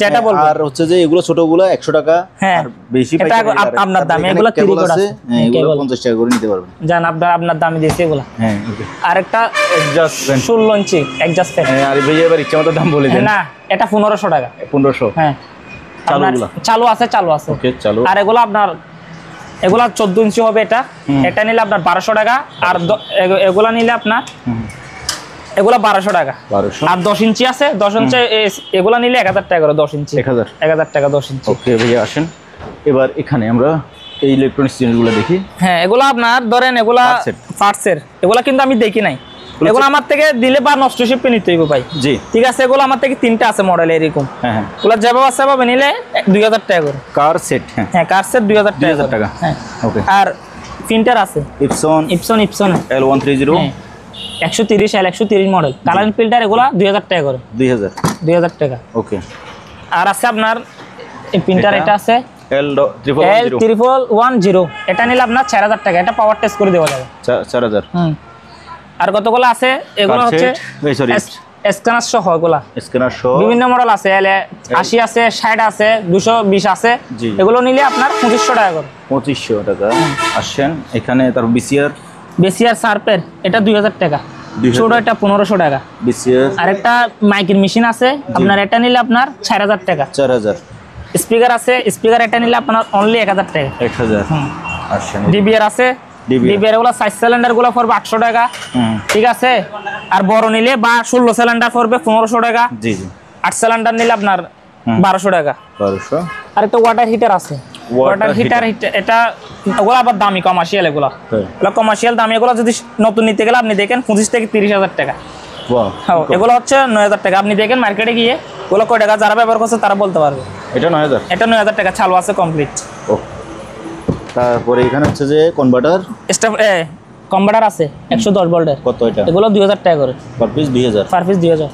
যেটা বলবেন। আর হচ্ছে যে এগুলো ছোটগুলো 100 টাকা। আর বেশি এটা আপনার দাম, এগুলো 3 কোড আছে, এগুলো 50 টাকা করে নিতে পারবেন। জান আপনার দামই দিয়েছি এগুলো। হ্যাঁ ওকে। আরেকটা অ্যাডজাস্ট 16 ইঞ্চি অ্যাডজাস্ট ফ্যান। হ্যাঁ, আর ভাই এবার ইচ্ছামতো দাম বলে দেন। না এটা 1500 টাকা। 1500। হ্যাঁ চালু আছে। ওকে চালু। আর এগুলো আপনার 14 ইঞ্চি হবে। এটা নিলে আপনার 1200 টাকা। আর এগুলা নিলে আপনার এগুলা 1200 টাকা। আর 10 ইঞ্চি আছে, 10 ইঞ্চি এগুলা নিলে 1000 টাকা করে। 10 ইঞ্চি 1000 টাকা 10 ইঞ্চি। ওকে ভাইয়া আসেন, এবার এখানে আমরা এই ইলেকট্রনিক্স জিনিসগুলো দেখি। হ্যাঁ এগুলা আপনার ধরেন এগুলা পার্টসের, এগুলা কিন্তু আমি দেখি নাই। এগুলো আমার থেকে দিলে বা নষ্ট শিপে নিতে হইব ভাই। জি ঠিক আছে। এগুলো আমার থেকে 3টা আছে মডেল এরকম। হ্যাঁ এগুলো যেভাবে আছে ভাবে নিলে 2000 টাকা করে কার সেট। হ্যাঁ কার সেট 2000 টাকা। হ্যাঁ ওকে। আর প্রিন্টার আছে Epson L130 130 130 model colour filter, এগুলো 2000 টাকা করে। 2000 টাকা। ওকে। আর আছে আপনার এই প্রিন্টার, এটা আছে L1110 এটা নিলে আপনার 4000 টাকা, এটা পাওয়ার টেস্ট করে দেওয়া যাবে 4000। আর কতগুলো আছে এগুলো হচ্ছে স্ক্যানার সহ, এগুলা স্ক্যানার সহ বিভিন্ন মডেল আছে, 80 আছে, 60 আছে, 220 আছে, এগুলো নিলে আপনার 2500 টাকা করে। 2500 টাকা। আসেন এখানে তার বিসিআর সার্পের এটা 2000 টাকা, ছোট এটা 1500 টাকা। বিসিআর আরেকটা মাইকের মেশিন আছে আপনার, এটা নিলে আপনার 4000 টাকা। 4000। স্পিকার আছে, স্পিকার এটা নিলে আপনার অনলি 1000 টাকা। 1000। আসেন ডিবিআর আছে, ডিবিআর গুলো 4 সিলিন্ডার গুলো পড়বে 800 টাকা, ঠিক আছে। আর বড় নিলে বা 16 সিলিন্ডার পড়বে 1500 টাকা। জি জি। 8 সিলিন্ডার নিলে আপনার 1200 টাকা। 1200। আর একটা ওয়াটার হিটার আছে, ওয়াটার হিটার এটা ওগুলো আবার দামি, কমার্শিয়াল, এগুলো কমার্শিয়াল দামি। এগুলো যদি নতুন নিতে গেলে আপনি দেখেন 25 থেকে 30,000 টাকা। এগুলো হচ্ছে 9000 টাকা। আপনি দেখেন মার্কেটে গিয়ে ওগুলো কয় টাকা, যারা ব্যবহার করছে তারা বলতে পারবে। এটা 9000, এটা 9000 টাকা, চালু আছে কমপ্লিট। তারপরে এখানে হচ্ছে যে কনভার্টার আছে 110 ভোল্টের। কত এটা? এগুলো 2000 টাকা করে পার পিস। 2000 per piece 2000।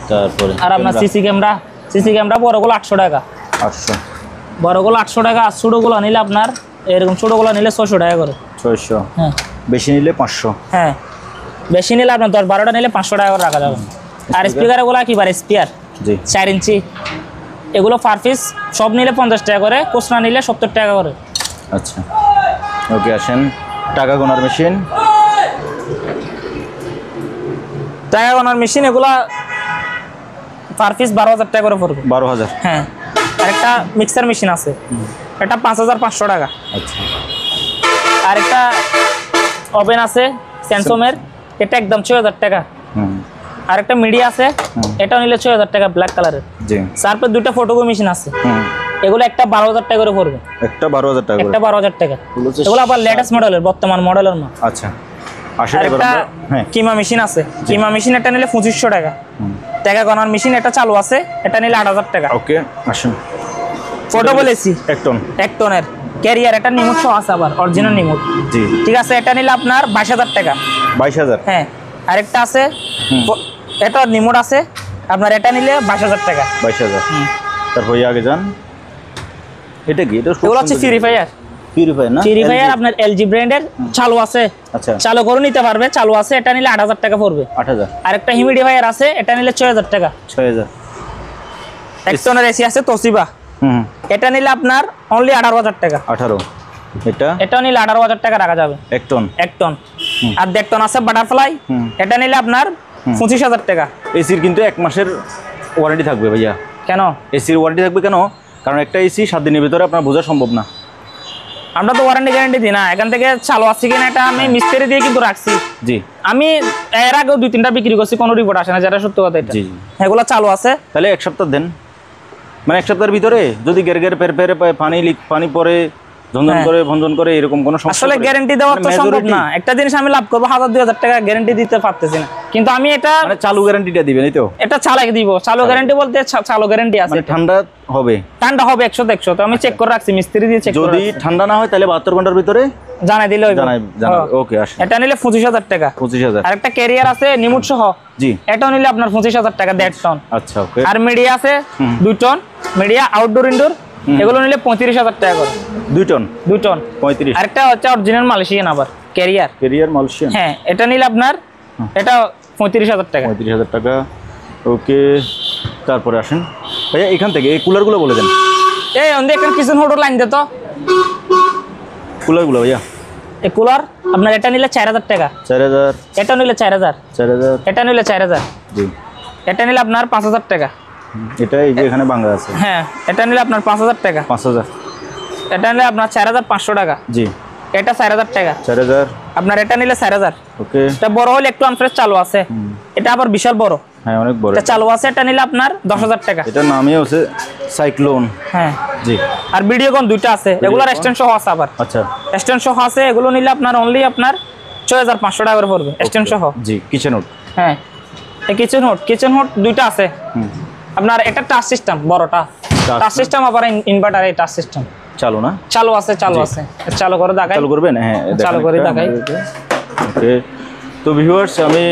তারপরে আর আপনার সিসি ক্যামেরা বড়গুলো 800 টাকা। 800। বড়গুলো 800 টাকা, আর ছোটগুলো নিলে আপনার এরকম ছোটগুলো নিলে 600 টাকা করে। 600। হ্যাঁ। বেশি নিলে 500। হ্যাঁ, বেশি নিলে আপনার 10-12টা নিলে 500 টাকা করে রাখা যাবে। আর স্পিকারগুলো কিবার স্পিয়ার জি 4 ইঞ্চি, এগুলো পার পিস সব নিলে 50 টাকা করে, কোসনা নিলে 70 টাকা করে। আচ্ছা ওকে। আসেন টাকা গোনার মেশিন। টাকা গোনার মেশিন এগুলা পার পিস 12000 টাকা করে পড়বে। 12000। হ্যাঁ। আর একটা মিক্সার মেশিন আছে, এটা 5500 টাকা। আচ্ছা। আর একটা ওভেন আছে স্যামসংয়ের, এটা একদম 6000 টাকা। আর একটা মিডিয়া আছে, এটা নিলে 6000 টাকা, ব্ল্যাক কালারের। জি। তারপর দুটো ফটোকপি মেশিন আছে, এগুলো একটা 12000 টাকা করে পড়বে। একটা 12000 টাকা, একটা 12000 টাকা। এগুলো আবার লেটেস্ট মডেলের, বর্তমান মডেলের না। আচ্ছা। কিমা মেশিন আছে, কিমা মেশিন এটা নিলে 2500 টাকা। টাকা গণার মেশিন এটা চালু আছে, এটা নিলে 8000 টাকা। ওকে। আসুন ফটো বলেছি 1 টনের ক্যারিয়ার, এটা নিমুট সহ আছে, আবার অরিজিনাল নিমুট। জি ঠিক আছে, এটা নিলে আপনার 22000 টাকা। 22000। হ্যাঁ। আরেকটা আছে, এটা নিমুট আছে আপনার, এটা নিলে 22000 টাকা। 22000। তারপর আগে যান, এটা কি? এটা এগুলো হচ্ছে পিউরিফায়ার না? পিউরিফায়ার আপনার এলজি ব্র্যান্ডের, চালু আছে। আচ্ছা। চালু করে নিতে পারবে, চালু আছে, এটা নিলে 8000 টাকা পড়বে। 8000। আরেকটা হিউমিডিফায়ার আছে, এটা নিলে 6000 টাকা। 6000। এক টনের এসি আছে তোশিবা, এটা নিলে আপনার অনলি 18000 টাকা। 18। এটা নিলে 18000 টাকা রাখা যাবে। 1 টন। 1 টন। আর 1 টন আছে বাটারফ্লাই, এটা নিলে আপনার 25000 টাকা। এসির কিন্তু 1 মাসের ওয়ারেন্টি থাকবে ভাইয়া। কেন এসির ওয়ারেন্টি থাকবে কেন? কারণ একটা এসি 7 দিনের ভিতরে আপনার বোঝা সম্ভব না। আমরা তো ওয়ারেন্টি গ্যারান্টি দিই না, এখান থেকে চালু আছে কিনা এটা আমি মিস্ত্রি দিয়ে কিন্তু রাখছি। জি। আমি এর আগেও 2-3টা বিক্রি করছি, কোনো রিপোর্ট আসে না, যেটা সত্য কথা। এটা জি এগুলো চালু আছে। তাহলে 1 সপ্তাহ দেন, মানে 1 সপ্তাহের ভিতরে যদি গের পেরে পানি পরে ঝনঝন করে ভঞ্জন করে এরকম কোনো সমস্যা, আসলে গ্যারান্টি দেওয়া তো সম্ভব না। একটা জিনিস আমি লাভ করবো 1000-2000 টাকা, গ্যারান্টি দিতে পারতেছি না, কিন্তু আমি এটা মানে চালু গ্যারান্টিটা দিবেন, এই তো? এটা চালাই দিব। চালু গ্যারান্টি বলতে চালু গ্যারান্টি আছে, মানে ঠান্ডা হবে 100 তো আমি চেক করে রাখছি, মিস্ত্রি দিয়ে চেক করে। যদি ঠান্ডা না হয় তাহলে 72 ঘন্টার ভিতরে জানাই দিলে হইবে। ওকে। আসেন এটা নিলে 25000 টাকা। 25000। আর একটা ক্যারিয়ার আছে নিমুট সহ, জি, এটা নিলে আপনার 25000 টাকা, 1.5 টন। আচ্ছা ওকে। আর মিডিয়া আছে 2 টন, মিডিয়া আউটডোর ইনডোর, এগুলো নিলে 35000 টাকা করে। 2 টন 35। আরেকটা হচ্ছে অরিজিনাল মালয়েশিয়ান আবার ক্যারিয়ার মালয়েশিয়ান। হ্যাঁ, এটা নিলে আপনার এটা 35000 টাকা। 35000 টাকা। ওকে। তারপরে আসেন ভাইয়া এখান থেকে এই কুলারগুলো বলে দেন। এই অন্ধে এখানে কিচেন হোল্ডার লাইন দে তো, কুলারগুলো ভাইয়া। এই কুলার আপনার এটা নিলে 4000 টাকা। 4000। এটা নিলে 4000। 4000। এটা নিলে 4000। জি। এটা নিলে আপনার 5000 টাকা। এটা এই যে এখানে ভাঙা আছে। হ্যাঁ, এটা নিলে আপনার 5000 টাকা। 5000। এটা নিলে আপনার 4500 টাকা। জি। এটা 4000 টাকা। 4000। আপনার এটা নিলে 4000। ওকে। এটা বড় হলে একটু আনফ্রেশ চালু আছে, এটা আবার বিশাল বড়। হ্যাঁ অনেক বড়। এটা চালু আছে, এটা নিলে আপনার 10000 টাকা। এটা নামই হচ্ছে সাইক্লোন। হ্যাঁ জি। আর ভিডিওকন দুইটা আছে, এগুলোর স্ট্যান্ড সহ আছে আবার। আচ্ছা। স্ট্যান্ড সহ আছে, এগুলো নিলে আপনার অনলি আপনার 6500 টাকা করে পড়বে স্ট্যান্ড সহ। জি। কিচেন হোড। হ্যাঁ, এই কিচেন হোড দুইটা আছে আপনার। এটা টাচ সিস্টেম, বড়টা টাচ সিস্টেম, আবার ইনভার্টার। এই টাচ সিস্টেম চালু না? চালু আছে। চালু করে দেখাই। চালু করবেন? হ্যাঁ চালু করে দেখাই। ওকে। তো ভিউয়ার্স আমি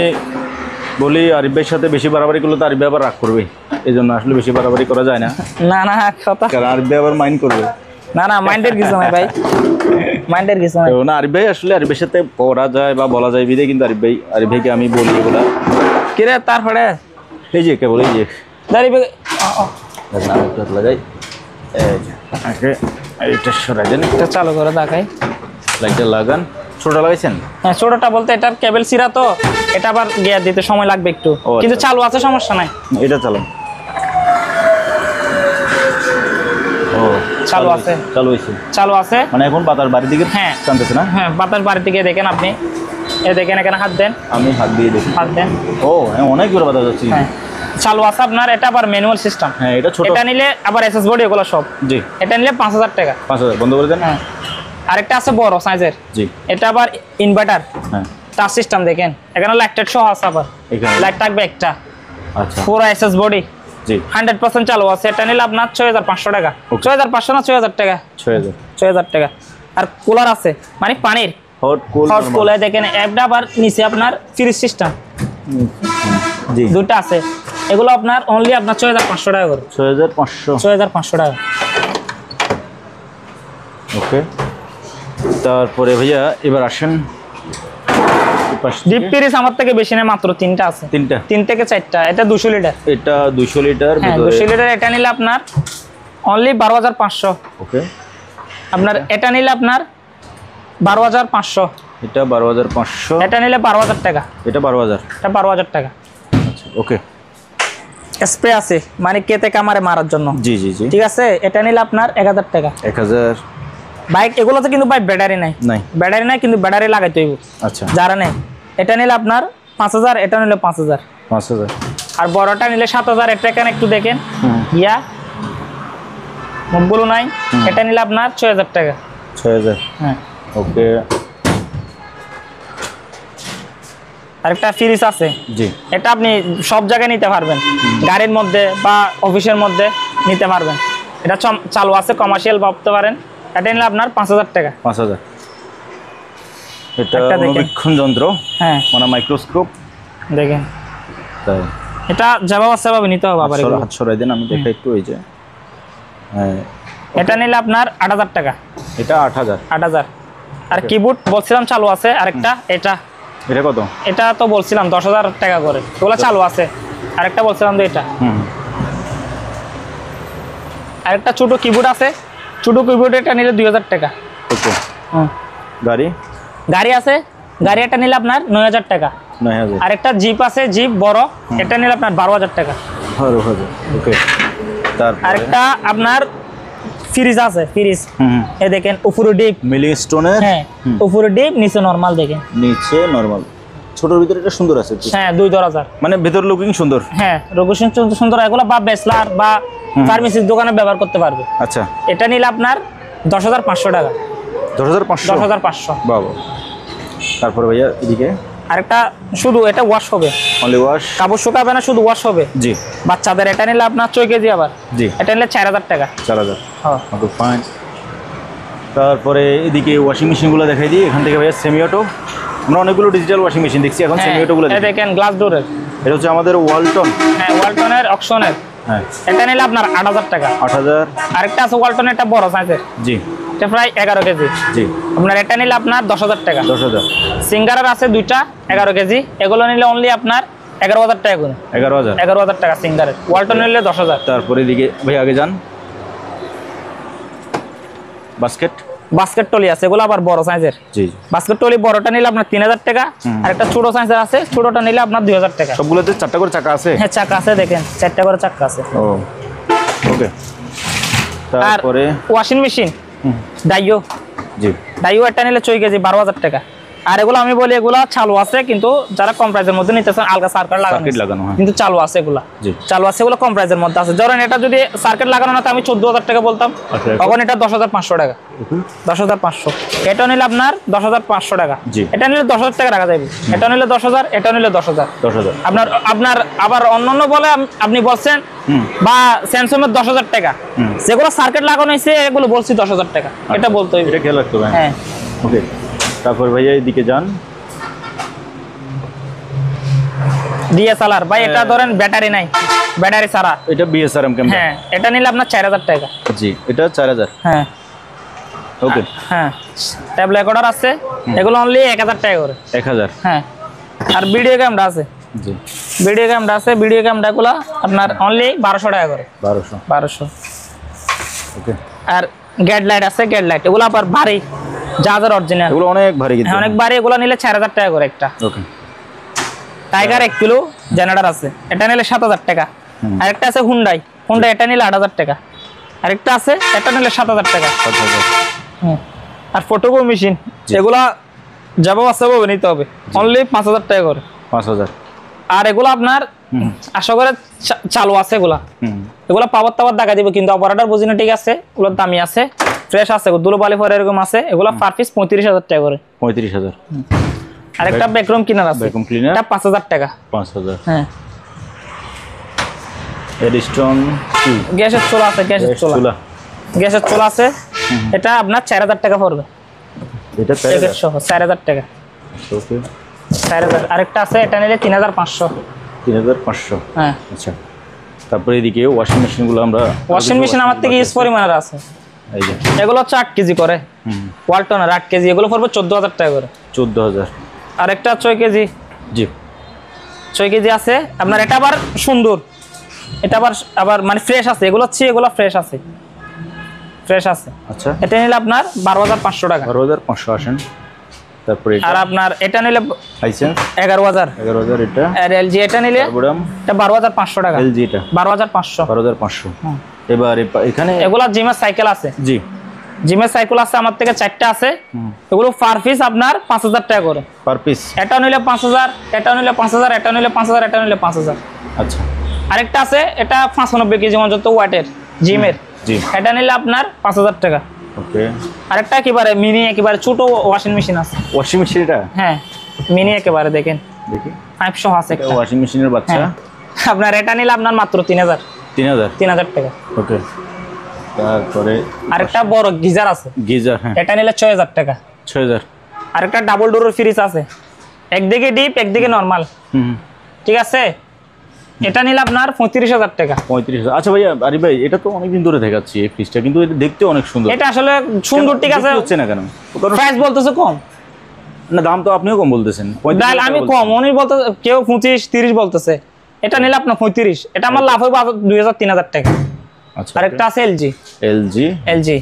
বলি আরিফ ভাইয়ের সাথে বেশি বাড়াবাড়ি করলে তো আরিফ ভাই আবার রাগ করবে, এই জন্য আসলে বেশি বাড়াবাড়ি করা যায় না। না কথা, কারণ আরিফ ভাই আবার মাইন্ড করবে। না না মাইন্ডের কিছু নাই ভাই, মাইন্ডের কিছু নাই। না আরিফ ভাই আসলে আরিফের সাথে পড়া যায় বা বলা যায় বিদে, কিন্তু আরিফ ভাইকে আমি বলি এগুলা। কিরে তারপরে এই যে কেবল এই যে দাঁড়িয়ে লাগাই, এই যে আগে এইটা সরাই দেন, এটা চালু করে দেখাই। লাইটটা লাগান। ছোটটা লাগাইছেন? হ্যাঁ ছোটটা বলতে এটার কেবল সিরা তো, এটা আবার গিয়ার দিতে সময় লাগবে একটু, কিন্তু চালু আছে, সমস্যা নাই। এটা চালান। ও চালু আছে, চালু আছে মানে এখন বাতাস বাড়ির দিকে হ্যাঁ টানতেছে না? হ্যাঁ বাতাস বাড়ির দিকে দেখেন আপনি, এই দেখেন এখানে হাত দেন, আমি হাত দিয়ে দেখি, হাত দেন। ও হ্যাঁ অনেক জোরে বাতাস হচ্ছে। হ্যাঁ চালু আছে আপনার, এটা আবার ম্যানুয়াল সিস্টেম। হ্যাঁ এটা ছোট, এটা নিলে আবার এসএস বডি এগুলো সব। জি এটা নিলে 5000 টাকা। 5000 বন্ধ করে দেন। হ্যাঁ আরেকটা আছে বড় সাইজের, জি এটা আবার ইনভার্টার, হ্যাঁ টাচ সিস্টেম দেখেন, এখানে লাইট সহ আছে, আবার এখানে লাইট থাকবে একটা, আচ্ছা পুরো এসএস বডি, জি 100% চালু আছে। এটা নিলে আপনার 6500 টাকা। 6500 না 6000 টাকা, 6000 টাকা। আর কুলার আছে, মানে পানির হট কুলার দেখেন, এটা আবার নিচে আপনার ফ্রিজ সিস্টেম, জি দুটো আছে। এগুলো আপনার অনলি আপনার 6500 টাকা করে। 6500 টাকা। ওকে তারপরে ভাইয়া এবার আসেন ডিপ ফ্রিজ আমার থেকে বেশি না, মাত্র 3টা আছে, 3 থেকে 4টা। এটা 200 লিটার, এটা 200 লিটার হ্যাঁ 200 লিটার। এটা নিলে আপনার অনলি 12500। ওকে আপনার এটা নিলে আপনার 12500, এটা 12500, এটা নিলে 12000 টাকা, এটা 12000, এটা 12000 টাকা। আচ্ছা ওকে। স্প্রে আছে, মানে কেতে কামারে মারার জন্য, জি জি জি ঠিক আছে। এটা নিলে আপনার 1000 টাকা। 1000। বাইক এগুলোতে কিন্তু ভাই ব্যাটারি নাই, ব্যাটারি নাই, কিন্তু ব্যাটারি লাগাইতে হইব, আচ্ছা যারা নেই। এটা নিলে আপনার 5000, এটা নিলে 5000। আর বড়টা নিলে 7000। এটা এখানে একটু দেখেন ইয়া মুখগুলো নাই, এটা নিলে আপনার 6000 টাকা। 6000 হ্যাঁ ওকে। আরেকটা ফ্রিজ আছে, জি এটা আপনি সব জায়গায় নিতে পারবেন, গাড়ির মধ্যে বা অফিসের মধ্যে নিতে পারবেন। এটা চালু আছে, কমার্শিয়াল ভাবতে পারেন। এটা নিলে আপনার 5000 টাকা। 5000। এটা অনুবীক্ষণ যন্ত্র, হ্যাঁ মানে মাইক্রোস্কোপ দেখেন, তাই এটা যেভাবে আছে সেভাবে নিতে হবে। আবার হাত সরাই দেন, আমি দেখাই একটু। এই যে হ্যাঁ এটা নিলে আপনার 8000 টাকা। এটা 8000। আর কিবোর্ড বলছিলাম চালু আছে। আরেকটা এটা কত? এটা তো বলছিলাম 10000 টাকা করে, ওগুলো চালু আছে। আরেকটা বলছিলাম তো এটা। আরেকটা ছোট কিবোর্ড আছে, ছোট কিবোর্ড, এটা নিলে 2000 টাকা। ওকে। গাড়ি আছে, গাড়ি এটা নিলে আপনার 9000 টাকা। 9000। আরেকটা জিপ আছে, জিপ বড়, এটা নিলে আপনার 12000 টাকা। 12000 ওকে। তারপর আরেকটা আপনার ফ্রিজ আছে, ফ্রিজ এই দেখেন, উপরে ডিপ মিলিং স্টোনের, হ্যাঁ উপরে ডিপ, নিচে নরমাল। দেখেন নিচে নরমাল, ছোটর ভিতরে এটা সুন্দর আছে, হ্যাঁ 2000। মানে ভিতর লুকিং সুন্দর, হ্যাঁ লোকেশন সুন্দর। এগুলো বা বেসলার বা ফার্মেসির দোকানে ব্যবহার করতে পারবে। আচ্ছা এটা নিলে আপনার 10500 টাকা। 10500 বাবা। তারপরে ভাইয়া এদিকে আরেকটা শুধু এটা ওয়াশ হবে, অনলি ওয়াশ, কাপড় শুকাবে না, শুধু ওয়াশ হবে। জি বাচ্চাদের এটা নিলে আপনার 6 কেজি। আবার জি এটা নিলে 4000 টাকা। 4000 হ্যাঁ ওকে ফাইন। তারপরে এদিকে ওয়াশিং মেশিনগুলো দেখাই দিই। এখান থেকে ভাইয়া সেমি অটো, আমরা অনেকগুলো ডিজিটাল ওয়াশিং মেশিন দেখছি, এখন সেমি অটোগুলো দেখেন গ্লাস ডোরের। এটা হচ্ছে আমাদের ওয়ালটন, হ্যাঁ ওয়ালটনের অকশনের। হ্যাঁ এটা নিলে আপনার 8000 টাকা। 8000। আরেকটা আছে ওয়ালটনের, এটা বড় সাইজের, জি এটা প্রায় 11 কেজি। জি আপনার এটা নিলে আপনার 10000 টাকা। 10000। সিঙ্গারের আছে দুইটা 11 কেজি, এগুলো নিলে অনলি আপনার 11000 টাকা করে। 11000 টাকা সিঙ্গারের। ওয়ালটন নিলে 10000। তারপরে এদিকে ভাই আগে যান, বাস্কেট টলি আছে, এগুলো আবার বড় সাইজের। জি বাস্কেট টলি বড়টা নিলে আপনার 3000 টাকা। আর একটা ছোট সাইজের আছে, ছোটটা নিলে আপনার 2000 টাকা। সবগুলোতে 4টা করে চাকা আছে? হ্যাঁ চাকা আছে, দেখেন 4টা করে চাকা আছে। ও ওকে। তারপরে ওয়াশিং মেশিন ডাইও, জি ডাইও এটা নিলে 6 কেজি 12000 টাকা। আর এগুলো আমি বলি এগুলো চালু আছে, কিন্তু যারা কম প্রাইসের মধ্যে নিতেছেন আলগা সার্কিট লাগানো, কিন্তু চালু আছে এগুলো, চালু আছে এগুলো কম প্রাইসের মধ্যে আছে। ধরেন এটা যদি সার্কিট লাগানো না, আমি 14000 টাকা বলতাম, তখন এটা 10500 টাকা। 10500। এটা নিলে আপনার 10500 টাকা। এটা নিলে 10000 টাকা রাখা যাবে। এটা নিলে 10000, এটা নিলে 10000। আপনার আবার অন্যান্য বলে আপনি বলছেন বা স্যামসাং এর 10000 টাকা, যেগুলো সার্কিট লাগানো হয়েছে এগুলো বলছি 10000 টাকা। এটা বলতে হবে, এটা খেয়াল রাখতে হবে। হ্যাঁ ওকে। তারপর ভাইয়া এদিকে যান, ডিএসএলআর ভাই, এটা ধরেন ব্যাটারি নাই, ব্যাটারি ছাড়া, এটা বিএসআরএম ক্যামেরা। হ্যাঁ এটা নিলে আপনার 4000 টাকা। জি এটা 4000। হ্যাঁ ওকে হ্যাঁ ট্যাব রেকর্ডার আছে, এগুলো অনলি 1000 টাকা করে। 1000। হ্যাঁ আর ভিডিও ক্যামেরা আছে, জি ভিডিও ক্যামেরা আছে, ভিডিও ক্যামেরাগুলো আপনার অনলি 1200 টাকা করে। 1200। ওকে। আর গেট লাইট আছে, গেট লাইট এগুলো আবার ভারী, জাহাজের অরিজিনাল, এগুলো অনেক ভারী কিন্তু। অনেক ভারী, এগুলো নিলে 4000 টাকা করে একটা। ওকে। টাইগার 1 কিলো জেনারেটর আছে, এটা নিলে 7000 টাকা। আরেকটা আছে হুন্ডাই, এটা নিলে 8000 টাকা। আরেকটা আছে, এটা নিলে 7000 টাকা। 7000। আর ফটোকপি মেশিন এগুলা যাবো আছে নিতে হবে, অনলি 5000 টাকা করে। 5000। আর এগুলো আপনার আশা করে চালু আছে, এগুলা পাওয়ার টাওয়ার দেখা দিবে, কিন্তু অপারেটর বুঝি না, ঠিক আছে এগুলোর দামি আছে, ফ্রেশ আছে, দুলোবালি পরে এরকম আছে, এগুলো পার পিস 35000 টাকা করে। 35000। আরেকটা ব্যাকরুম ক্লিনার আছে, ভ্যাকুয়াম ক্লিনার, এটা 5000 টাকা। 5000। হ্যাঁ। এডিস্টন গ্যাসের চুলা আছে, গ্যাসের চুলা আছে, এটা আপনার 4000 টাকা পড়বে। এটা 4000 টাকা। ওকে। 4000। আরেকটা আছে, এটা নিলে 3500। 3500। হ্যাঁ। আচ্ছা, তারপরে এদিকে ওয়াশিং মেশিনগুলো আমরা, ওয়াশিং মেশিন আমার থেকে ইউজ পরিমাণের আছে, এই যে এগুলো হচ্ছে 8 কেজি করে, ওয়ালটনের 8 কেজি, এগুলো পড়বে 14000 টাকা করে। 14000। আরেকটা 6 কেজি, জি 6 কেজি আছে আপনার, এটা আবার সুন্দর, এটা আবার মানে ফ্রেশ আছে, এগুলো হচ্ছে এগুলো ফ্রেশ আছে, ফ্রেশ আছে। আচ্ছা, এটা নিলে আপনার 12500 টাকা। 12500 আসেন। তারপরে আর আপনার এটা নিলে হাইসেন্স 11000। 11000 এটা। আর এলজি এটা নিলে এটা 12500 টাকা। এলজি এটা 12500। 12500। এবার এখানে এগুলা জিমের সাইকেল আছে, জি জিমের সাইকেল আছে আমার থেকে 4টা আছে, এগুলো পার পিস আপনার 5000 টাকা করে। Per piece. এটা নিলে 5000, এটা নিলে 5000, এটা নিলে 5000, এটা নিলে 5000। আচ্ছা। আরেকটা আছে, এটা 95 কেজি পর্যন্ত ওয়াটের জিমের, জি এটা নিলে আপনার 5000 টাকা। ওকে। আরেকটা একেবারে মিনি, একেবারে ছোট ওয়াশিং মেশিন আছে। ওয়াশিং মেশিন এটা? হ্যাঁ মিনি একেবারে, দেখেন দেখি 500 আছে একটা ওয়াশিং মেশিনের বাচ্চা। আপনার এটা নিলে আপনার মাত্র 3000। 3000 টাকা। ওকে। তারপরে আরেকটা বড় গিজার আছে, গিজার, হ্যাঁ, এটা নিলে 6000 টাকা। 6000। আরেকটা ডাবল ডোরের ফ্রিজ আছে, একদিকে ডিপ একদিকে নরমাল, ঠিক আছে, এটা নিলে আপনার 35000 টাকা। 35000। আচ্ছা ভাইয়া, আরে ভাই এটা তো অনেকদিন ধরে দেখাচ্ছি এই ফ্রিজটা, কিন্তু এটা দেখতে অনেক সুন্দর। এটা আসলে সুন্দর, ঠিক আছে, হচ্ছে না কেন? প্রাইস বলতেছে কম না, দাম তো আপনিও কম বলতেছেন। আমি কম, উনি বলতে কেউ 25-30 বলতেছে, এটা নিলে আপনার 35, এটা আমার লাভ হবে 2000-3000 টাকা। আচ্ছা। আরেকটা আছে এলজি,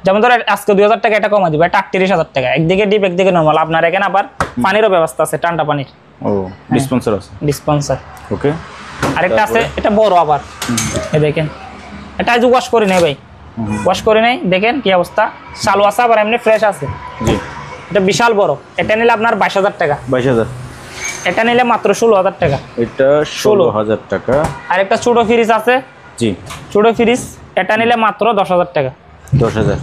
যেমন ধর আজকে 2000 টাকা এটা কমা দিবে, এটা 38000 টাকা, একদিকে ডিপ একদিকে নরমাল। আপনার এখানে আবার পানিরও ব্যবস্থা আছে, ঠান্ডা পানির। ও, ডিসপেন্সার আছে, ডিসপেন্সার। ওকে। আরেকটা আছে, এটা বড় আবার, এই দেখেন, এটা আজ ওয়াশ করে নেই ভাই, ওয়াশ করে নেই, দেখেন কি অবস্থা, চালু আছে আবার এমনি ফ্রেশ আছে। জি, এটা বিশাল বড়, এটা নিলে আপনার 22000 টাকা। 22000। এটা নিলে মাত্র 16000 টাকা। এটা 16000 টাকা। আরেকটা ছোট ফ্রিজ আছে, জি ছোট ফ্রিজ, এটা নিলে মাত্র 10000 টাকা। 10000।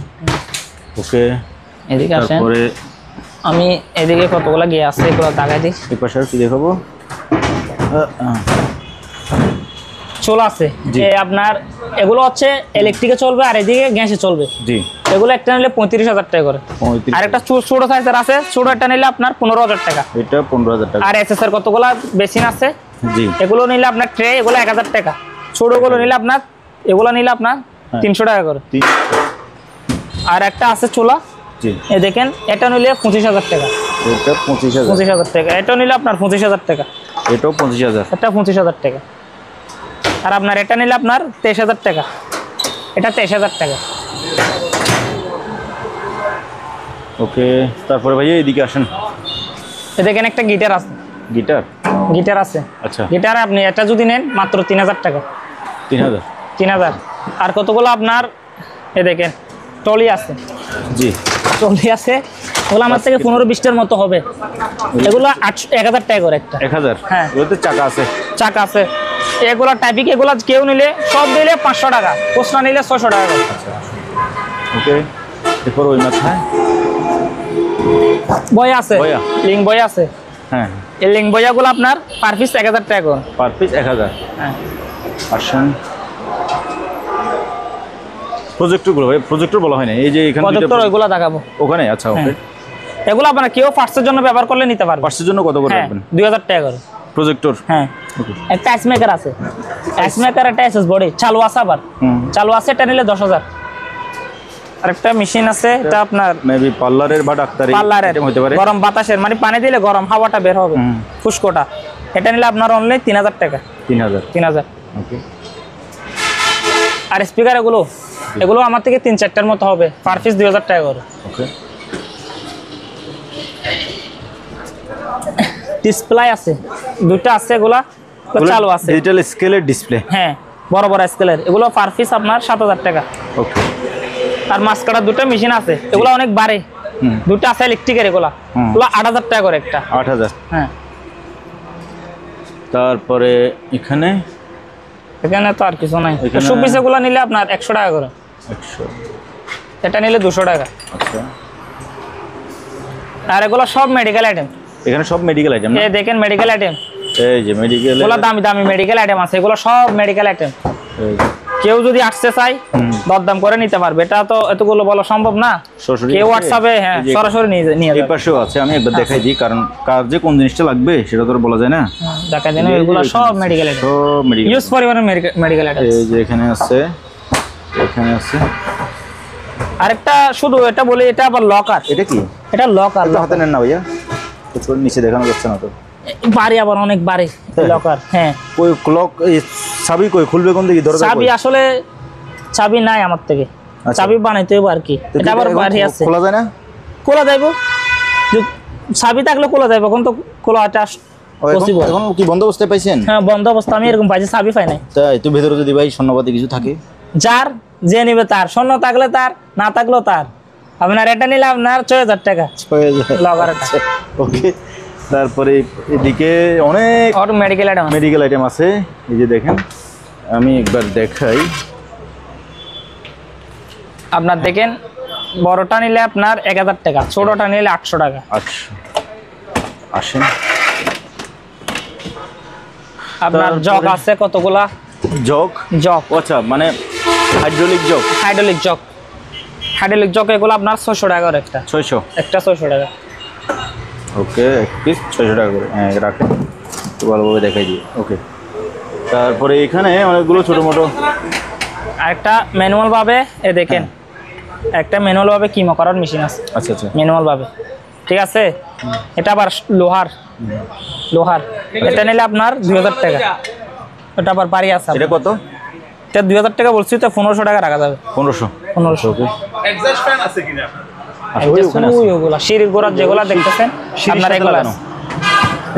ওকে। এদিকে আসেন, তারপরে আমি এদিকে কতগুলো গিয়ে আছে এগুলো দেখাই দিই। এই পাশে কি দেখাবো? চুলা আছে, যে আপনার এগুলো হচ্ছে ইলেকট্রিকে চলবে আর এদিকে গ্যাসে চলবে। জি, এগুলো একটা নিলে 35000 টাকা করে। আর একটা ছোট সাইজের আছে, ছোট একটা নিলে আপনার 15000 টাকা। এটা 15000 টাকা। আর এসএসআর কতগুলো বেসিন আছে, জি, এগুলো নিলে আপনার ট্রে, এগুলো 1000 টাকা। ছোটগুলো নিলে আপনার, এগুলো নিলে আপনার 300 টাকা করে। আর একটা আছে চুলা, জি, এই দেখেন, এটা নিলে 25000 টাকা। এটা 25000। 25000 টাকা। এটা নিলে আপনার 25000 টাকা। এটাও 25000। এটা 25000 টাকা। আর আপনার এটা নিলে আপনার 23000 টাকা। এটা 23000 টাকা। ওকে। তারপরে ভাইয়া এদিকে আসেন, এই দেখেন একটা গিটার আছে, গিটার আছে। আচ্ছা, গিটার আপনি এটা যদি নেন মাত্র 3000 টাকা। 3000। আর কতগুলো আপনার, এই দেখেন টলি আছে, জি, টলি আছে, ওগুলো আমার থেকে 15-20টার মতো হবে। এগুলো 1000 টাকা করে একটা। 1000। হ্যাঁ, ওতে চাকা আছে, চাকা আছে। এগুলো টাইপিক, এগুলো কেউ নিলে, সব নিলে 500 টাকা, কোসনা নিলে 600 টাকা করে। ওকে। এরপর ওই মাথায় বই আছে, লিঙ্ক বই আছে। হ্যাঁ, এই লিঙ্ক বইয়াগুলো আপনার পার পিস 1000 টাকা করে। Per piece 1000। হ্যাঁ। আসেন প্রজেক্টরগুলো, ভাই প্রজেক্টর বলা হয় না, এই যে এখানে প্রজেক্টর ওইগুলো দেখাবো ওখানে। আচ্ছা, ওকে। এগুলো আপনারা কেউ পার্টসের জন্য ব্যবহার করলে নিতে পারবে। পার্টসের জন্য কত করে রাখবেন? 2000 টাকা করে প্রজেক্টর। হ্যাঁ। একটা আইস মেকার আছে, আইস মেকার, একটা এসএস বডি চালু আছে, আবার চালু আছে, এটা নিলে 10000। আরেকটা মেশিন আছে, এটা আপনার মেবি পার্লারের বা ডাক্তারি পার্লারের হতে পারে, গরম বাতাসের মানে পানি দিলে গরম হাওয়াটা বের হবে ফুসকোটা। এটা নিলে আপনার অনলি 3000 টাকা। 3000। ওকে। আর স্পিকার এগুলো আমার থেকে 3-4টার মতো হবে, পার পিস 2000 টাকা করে। ওকে। ডিসপ্লে আছে, দুটো আছে, এগুলা চালু আছে, ডিজিটাল স্কেলের ডিসপ্লে। হ্যাঁ, বড় বড় স্কেলের, এগুলো পার পিস আপনার 7000 টাকা। ওকে। আর মাছ কাটার দুটো মেশিন আছে, এগুলো অনেক বাড়ে, দুটো আছে ইলেকট্রিকের, এগুলো 8000 টাকা করে একটা। 8000। হ্যাঁ। তারপরে এখানে তো আর কিছু নাই, সুপিস এগুলো নিলে আপনার 100 টাকা করে। 100। এটা নিলে 200 টাকা। আচ্ছা। আর এগুলো সব মেডিকেল আইটেম, এখানে সব মেডিকেল আইটেম। এই দেখেন মেডিকেল আইটেম, এই যে মেডিকেল, এগুলো দামি দামি মেডিকেল আইটেম আছে, এগুলো সব মেডিকেল আইটেম। কেউ যদি আসতে চাই দরদাম করে নিতে পারবে, এটা তো এতগুলো বলা সম্ভব না। কেউ হোয়াটসঅ্যাপে সরাসরি নিয়ে যাবে। এই পাশেও আছে, আমি একবার দেখাই দিই, কারণ কার যে কোন জিনিসটা লাগবে সেটা তো বলা যায় না। দেখাই দিন, এগুলো সব মেডিকেল আইটেম, সব মেডিকেল ইউজ পরিমাণে মেডিকেল আইটেম। এই যে এখানে আছে, এখানে আছে আরেকটা শুধু এটা বলি, এটা আবার লকার। এটা কি? এটা লকার। হাতে নেন না ভাইয়া, তো নিচে দেখানো যাচ্ছে না তো। বাড়ি আবার অনেক বাড়ি লকার। হ্যাঁ, কই ক্লক চাবি কই খুলবে কোন দিকে? দরজা চাবি আসলে চাবি নাই আমার থেকে, চাবি বানাইতে হবে আর কি। এটা আবার বাড়ি আছে, খোলা যায় না? খোলা যাইবো, চাবি থাকলে খোলা যাইবো, এখন তো খোলাটা পসিবল। এখন কি বন্ধ অবস্থায় পাইছেন? হ্যাঁ, বন্ধ অবস্থা। আমি এরকম পাইছি, চাবি পাই নাই। তাই তো ভেতরে যদি ভাই স্বর্ণপাতি কিছু থাকে, যার যে নিবে তার, স্বর্ণ থাকলে তার, না থাকলেও তার। আপনার এটা নিলে আপনার 6000 টাকা লকার। ওকে। তারপরে এদিকে অনেক মেডিকেল আইটেম আছে, এই যে দেখেন, আমি একবার দেখাই আপনার। দেখেন, বড়টা নিলে আপনার 1000 টাকা, ছোটটা নিলে 800 টাকা। আচ্ছা, আসেন। আপনার জগ আছে কতগুলা, জগ। আচ্ছা, মানে হাইড্রোলিক জগ এগুলো আপনার 600 টাকা করে একটা। 600 একটা 600 টাকা। ওকে, এক পিস 600 টাকা করে। হ্যাঁ, রাখেন, একটু ভালোভাবে দেখাই দিই। ওকে। তারপরে এখানে অনেকগুলো ছোটো মোটো আরেকটা ম্যানুয়াল ভাবে, এ দেখেন, একটা ম্যানুয়াল ভাবে কিমো করার মেশিন আছে। আচ্ছা আচ্ছা, ম্যানুয়াল ভাবে, ঠিক আছে। এটা আবার লোহার। এটা নিলে আপনার 2000 টাকা। এটা আবার বাড়ি আছে। এটা কত? এটা 2000 টাকা বলছি, তো 1500 টাকা রাখা যাবে। 1500। ওকে। এক্সস্ট ফ্যান আছে কিনা? ওগুলা সিঁড়ির গোড়ার যেগুলা দেখতেছেন আপনার, এগুলা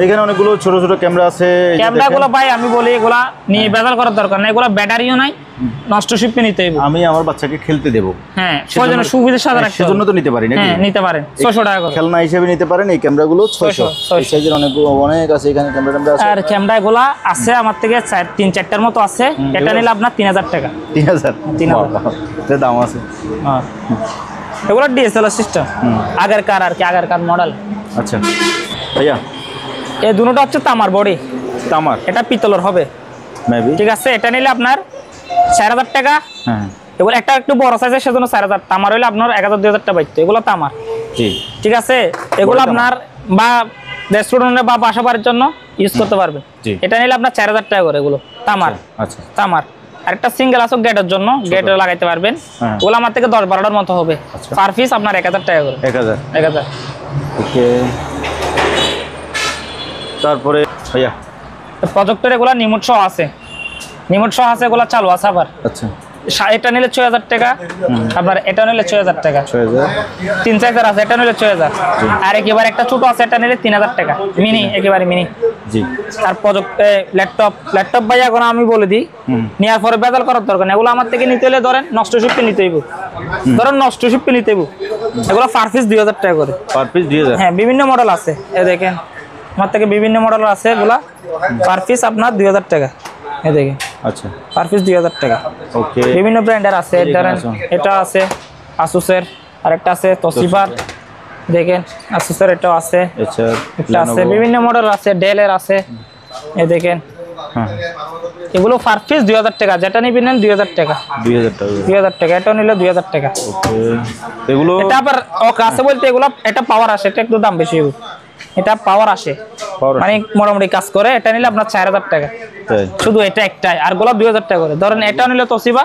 এখানে অনেকগুলো ছোট ছোট ক্যামেরা আছে। ক্যামেরাগুলো ভাই আমি বলি, এগুলা নিয়ে বেজাল করার দরকার নাই, এগুলা ব্যাটারিও নাই, নষ্ট শিপে নিতে হইব। আমি আমার বাচ্চাকে খেলতে দেব, হ্যাঁ, সেজন্য সুবিধার সাথে রাখতে হবে। সেজন্য তো নিতে পারি নাকি? হ্যাঁ, নিতে পারেন। 600 টাকা করে খেলনা হিসেবে নিতে পারেন। এই ক্যামেরাগুলো 600 সাইজের, অনেক আছে এখানে ক্যামেরা আছে। আর ক্যামেরাগুলো আছে আমার থেকে 3-4টার মতো আছে। এটা নিলে আপনার 3000 টাকা। 3000 এর দাম আছে। হ্যাঁ, এগুলো ডিএসএলআর সিস্টেম, আগেরকার আর কি, আগেরকার মডেল। আচ্ছা ভাইয়া, এই দুটোটা হচ্ছে তামার বডি, তামার, এটা পিতলের হবে মেবি, ঠিক আছে। এটা নিলে আপনার 4000 টাকা। হ্যাঁ, এগুলো একটা একটু বড় সাইজের, সেজন্য 4000। তামার হইলে আপনার 1000-2000 টাকা পাইতো। এগুলো তামার, ঠিক আছে। এগুলো আপনার বা রেস্টুরেন্টে বা বাসা বাড়ির জন্য ইউজ করতে পারবেন। এটা নিলে আপনার 4000 টাকা করে। এগুলো তামার। আচ্ছা, তামার। আরেকটা সিঙ্গেল আছে গেটের জন্য, গেটে লাগাইতে পারবেন। ওগুলো আমার থেকে 10-12টার মতো হবে, পার পিস আপনার 1000 টাকা করে। 1000। ওকে। তারপরে ভাইয়া, প্রজেক্টর এগুলো নিমোট সহ আছে, এগুলো চালু আছে আবার। আচ্ছা, এটা নিলে 6000 টাকা আপনার, এটা নিলে 6000 টাকা। 3 সাইজের আছে, এটা নিলে 6000। আর একেবারে একটা ছোট আছে, এটা নিলে 3000 টাকা, মিনি, একেবারে মিনি। জি। আর ল্যাপটপ ভাই এখন আমি বলে দিই, নেওয়ার পরে বেজাল করার দরকার নেই। এগুলো আমার থেকে নিতে হলে ধরেন নষ্ট শিপে নিতে হইব, এগুলো পার পিস 2000 টাকা করে। Per piece 2000? হ্যাঁ, বিভিন্ন মডেল আছে, এই দেখেন আমার থেকে বিভিন্ন মডেল আছে। এগুলা পার পিস আপনার 2000 টাকা, এই দেখেন। আচ্ছা, পার পিস 2000 টাকা। ওকে। বিভিন্ন ব্র্যান্ডের আছে, ধরেন এটা আছে আসুসের, আরেকটা আছে তোশিবার, দেখেন আসুসের এটাও আছে, এটা আছে, বিভিন্ন মডেল আছে, ডেলের আছে, এই দেখেন। এগুলো পার পিস 2000 টাকা, যেটা নিবেন 2000 টাকা। 2000 টাকা, এটা নিলে 2000 টাকা। ওকে। এগুলো এটা আবার ওকে আছে বলতে, এগুলো এটা পাওয়ার আসে, এটা একটু দাম বেশি হবে। এটা পাওয়ার আসে, মানে মোটামুটি কাজ করে। এটা নিলে আপনার 4000 টাকা, শুধু এটা একটাই। আর গুলো 2000 টাকা করে। ধরেন এটা নিলে তোশিবা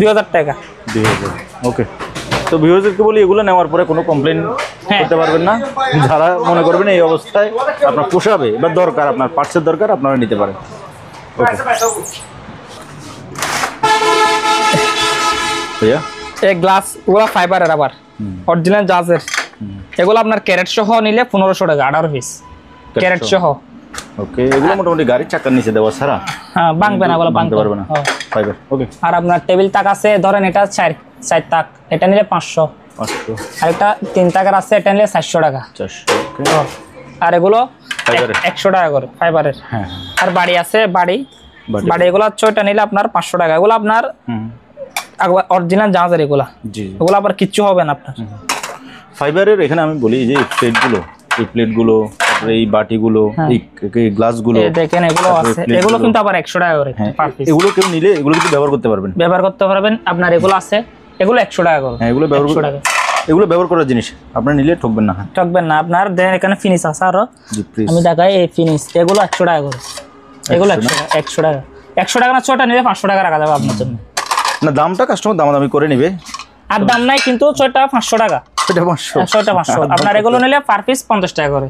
2000 টাকা। 2000। ওকে। তো ভিউয়ারদেরকে বলি এগুলো নেওয়ার পরে কোনো কমপ্লেইন করতে পারবেন না। যারা মনে করবেন এই অবস্থায় আপনার পোষাবে বা দরকার, আপনার পার্টসের দরকার, আপনারা নিতে পারেন। ওকে ভাইয়া, এই গ্লাস ওগুলা ফাইবারের, আবার অরিজিনাল জাজের। এগুলো আপনার ক্যারেট সহ নিলে 1500 টাকা 18 পিস ক্যারেট সহ। ওকে, এগুলো মোটামুটি গাড়ির চাকার নিচে দেওয়া ছাড়া হ্যাঁ ভাঙবে না, এগুলো ভাঙতে পারবে না, ফাইবার। ওকে, আর আপনার টেবিল তাক আছে, ধরেন এটা 4 তাক, এটা নিলে 500। আর একটা 3 তাকের আছে, এটা নিলে 400 টাকা। 400। আর এগুলো 100 টাকা করে ফাইবারের। হ্যাঁ, আর বাড়ি আছে, বাড়ি এগুলো 6টা নিলে আপনার 500 টাকা। এগুলো আপনার অরিজিনাল জাহাজের এগুলা, এগুলো আবার কিচ্ছু হবে না আপনার। ফাইবারের এখানে আমি বলি যে এই প্লেটগুলো, এই বাটিগুলো, এই গ্লাসগুলো দেখেন, এগুলো আছে, এগুলো কিন্তু আবার 100 টাকা করে পার পিস। এগুলো কেউ নিলে এগুলো কিন্তু ব্যবহার করতে পারবেন। আপনার এগুলো আছে, এগুলো 100 টাকা করে। হ্যাঁ, এগুলো ব্যবহার করার জিনিস, আপনারা নিলে ঠকবেন না। আপনার এখানে ফিনিশ আছে আরো, আমি দেখাই এই ফিনিশ। এগুলো 100 টাকা করে, এগুলো 100 টাকা। 100 টাকা না, 6টা নিলে 500 টাকা রাখা যাবে আপনার জন্য। না, দামটা কাস্টমার দামাদামি করে নিবে, আর দাম নাই কিন্তু 6টা 500 টাকা। 6টা 500। আপনার এগুলো নিলে পার পিস 50 টাকা করে।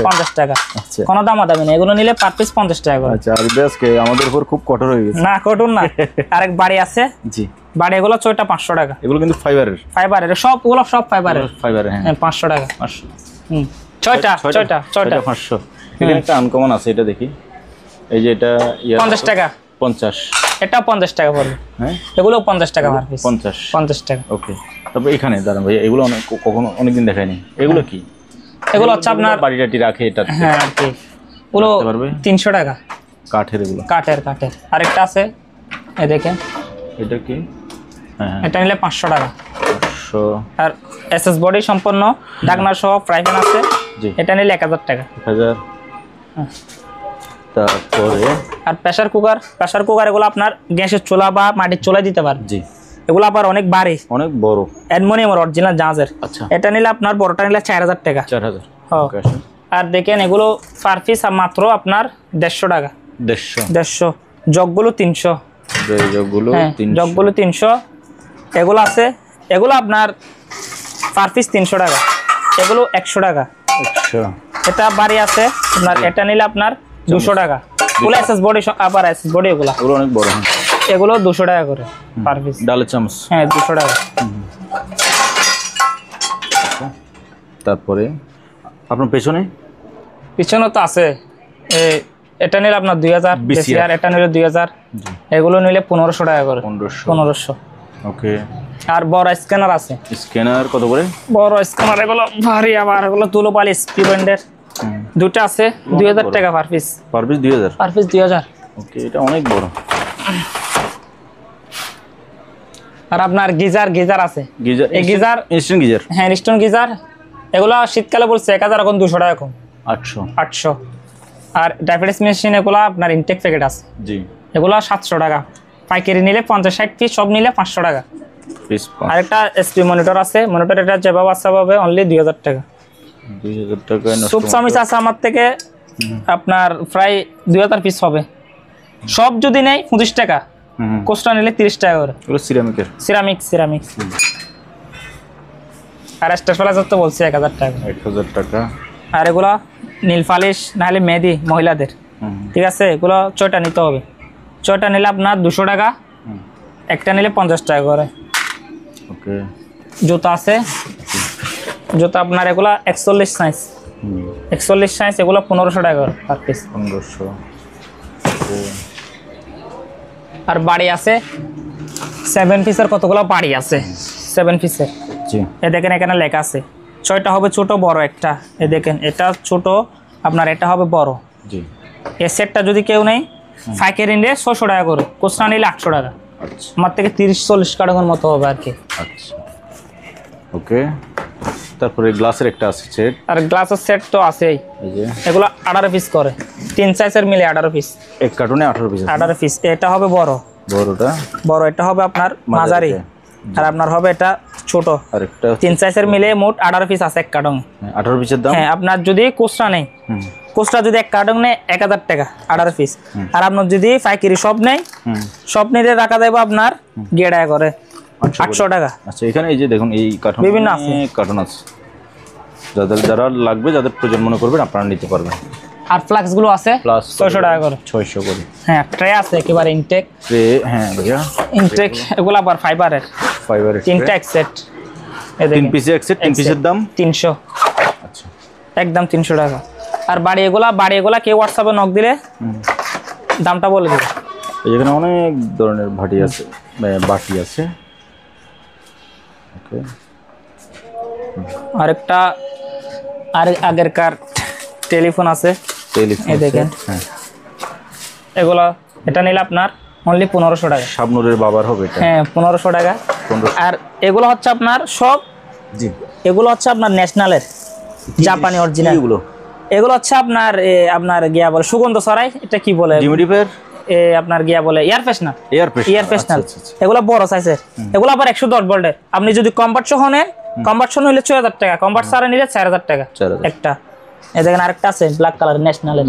50 টাকা, কোনো দামাদামি নেই। এগুলো নিলে পার পিস 50 টাকা করে। আচ্ছা, আর আজকে আমাদের উপর খুব কঠোর হয়ে গেছে। না, কঠোর না। আরেক বাড়ি আছে, জি, বাড়ি এগুলো 6টা 500 টাকা। এগুলো কিন্তু ফাইবারের, সবগুলো সব ফাইবারের। হ্যাঁ, 500 টাকা। 6টা 500। এখানে একটা আনকমন আছে, এটা দেখি। এই যে এটা 50 টাকা। 50, এটা 50 টাকা পড়বে। হ্যাঁ, এগুলো 50 টাকা পার পিস। 50 টাকা। ওকে, তারপর এখানে দাঁড়ান ভাই, এগুলো কখনো অনেকদিন দেখায়নি। এগুলো কি? এগুলো হচ্ছে আপনার বাড়িটাটি রাখে এটা। হ্যাঁ, ঠিক। এগুলো 300 টাকা কাঠের। এগুলো কাঠের। আরেকটা আছে, এই দেখেন, এটা কি? হ্যাঁ, এটা নিলে 500 টাকা। 500। আর এসএস বডি সম্পন্ন ঢাকনা সহ ফ্রাই প্যান আছে, এটা নিলে 1000 টাকা। 1000। তারপরে আর প্রেসার কুকার এগুলো আপনার গ্যাসের চুলা বা মাটির চুলায় দিতে পারেন। জি, এগুলো আবার অনেক ভারী, অনেক বড়, অ্যালুমিনিয়ামের অরিজিনাল জাহাজের। আচ্ছা, এটা নিলে আপনার বড়টা নিলে 4000 টাকা। 4000। আর দেখেন, এগুলো পার পিস মাত্র আপনার 150 টাকা। 150। জগগুলো 300। জগগুলো 300। এগুলো আছে, এগুলো আপনার পার পিস 300 টাকা। এগুলো 100 টাকা। এটা বাড়ি আছে আপনার, এটা নিলে আপনার 200 টাকা। এগুলো এসএস বডি, আবার এসএস বডি এগুলো অনেক বড়। এগুলো 200 টাকা করে পার পিস। ডালের চামচ, হ্যাঁ, 200 টাকা। তারপরে আপনার পেছনে তো আছে, এটা নিলে আপনার 2000, আর এটা নিলে 2000। এগুলো নিলে 1500 টাকা করে। 1500। ওকে। আর বড় স্ক্যানার আছে। স্ক্যানার কত করে? বড় স্ক্যানার এগুলো ভারী, আবার এগুলো তুলো পালিশ ব্র্যান্ডের। দুটো আছে 2000 টাকা পার পিস। 2000 per piece 2000। ওকে, এটা অনেক বড়। আর আপনার গিজার আছে। এই গিজার ইনস্ট্যান্ট গিজার। হ্যাঁ, ইনস্ট্যান্ট গিজার। এগুলো শীতকালে বলছে 1000, এখন 200 টাকা কম। 800। আর ডায়াবেটিস মেশিন এগুলো আপনার ইনটেক প্যাকেট আছে, জি, এগুলো 700 টাকা। পাইকারি নিলে 50-60 পিস, সব নিলে 500 টাকা পিস। আর একটা এসপি মনিটর আছে, মনিটর এটা যেভাবে আছে ভাবে অনলি 2000 টাকা। 2000 টাকা। সুপ চামিচ আছে আমার থেকে, আপনার প্রায় 2000 পিস হবে। সব যদি নেই 25 টাকা, কোস্টা নিলে 30 টাকা করে। এগুলো সিরামিক। আর স্টার প্লাজার তো বলছি 1000 টাকা। 1000 টাকা। আর এগুলা নীল পালিশ নাহলে মেহেদি মহিলাদের, ঠিক আছে, এগুলো 6টা নিতে হবে। 6টা নিলে আপনার 200 টাকা, একটা নিলে 50 টাকা করে। ওকে। জুতা আছে, জুতা আপনার এগুলা 41 সাইজ। 41 সাইজ, এগুলো 1500 টাকা পার পিস। 1500। আর বাড়ি আছে 7 পিসের, কতগুলো বাড়ি আছে 7 পিসের। জি, এই দেখেন এখানে লেখা আছে। 6টা হবে ছোট, বড় একটা। এই দেখেন, এটা ছোট, আপনার এটা হবে বড়। জি, এই সেটটা যদি কেউ নেই, পাইকারি নিলে 600 টাকা করে, খুচরা নিলে 800 টাকা। আচ্ছা, আমার থেকে 30-40 টাকার মতো হবে আর কি। আচ্ছা, ওকে। তারপরে গ্লাসের একটা আছে সেট। আর গ্লাসের সেট তো আছেই, এই যে এগুলো 18 পিস করে, 3 সাইজের মিলে 18 পিস। এক কার্টুনে 18 পিস। 18 পিস। এটা হবে বড়, বড় এটা হবে আপনার মাঝারি, আর আপনার হবে এটা ছোট। আরেকটা 3 সাইজের মিলে মোট 18 পিস আছে এক কার্টন। 18 পিসের দাম। হ্যাঁ, আপনার যদি খুচরা নেই, খুচরা যদি এক কার্টন নেই 1000 টাকা 18 পিস। আর আপনার যদি পাইকারি সব নেই, সব নিলে রাখা যাবে আপনার 1.5 টাকা করে। 800 টাকা। আচ্ছা, এখানে এই যে দেখুন এই কার্টন বিভিন্ন আছে, কার্টন আছে, যারা লাগবে, যাদের প্রয়োজন মনে করবেন আপনারা নিতে পারবেন। আর ফ্লাক্স গুলো আছে প্লাস 600 টাকা করে। 600 করে। হ্যাঁ, ট্রে আছে একেবারে ইনটেক ট্রে। হ্যাঁ ভাইয়া, ইনটেক এগুলো আবার ফাইবারের তিনটা এক সেট। এই দেখেন 3 পিসে এক সেট, 3 পিসের দাম 300। আচ্ছা, একদম 300 টাকা। আর বাড়ি এগুলা কেউ হোয়াটসঅ্যাপে নক দিলে দামটা বলে দেবে। এখানে অনেক ধরনের বাটি আছে। ওকে, আরেকটা আগেরকার টেলিফোন আছে, এই দেখেন। হ্যাঁ, এগুলা এটা নিলে আপনার অনলি 1500 টাকা। শাবনুরের বাবার হবে এটা। হ্যাঁ, 1500 টাকা। আর এগুলো হচ্ছে আপনার সব, জি, এগুলো হচ্ছে আপনার ন্যাশনালের জাপানি অরিজিনাল। এগুলো হচ্ছে আপনার গিয়া বলে সুগন্ধ ছড়াই, এটা কি বলে, ডিমিডিপের আপনার গিয়া বলে এয়ার ফ্রেশনার। আচ্ছা। এগুলো বড় সাইজের, এগুলো আবার 110 ভোল্টের। আপনি যদি কনভার্সন নেন, কনভার্সন হইলে 6000 টাকা, কনভার্ট ছাড়া নিলে 4000 টাকা একটা। এই দেখেন আরেকটা আছে ব্ল্যাক কালার, ন্যাশনালের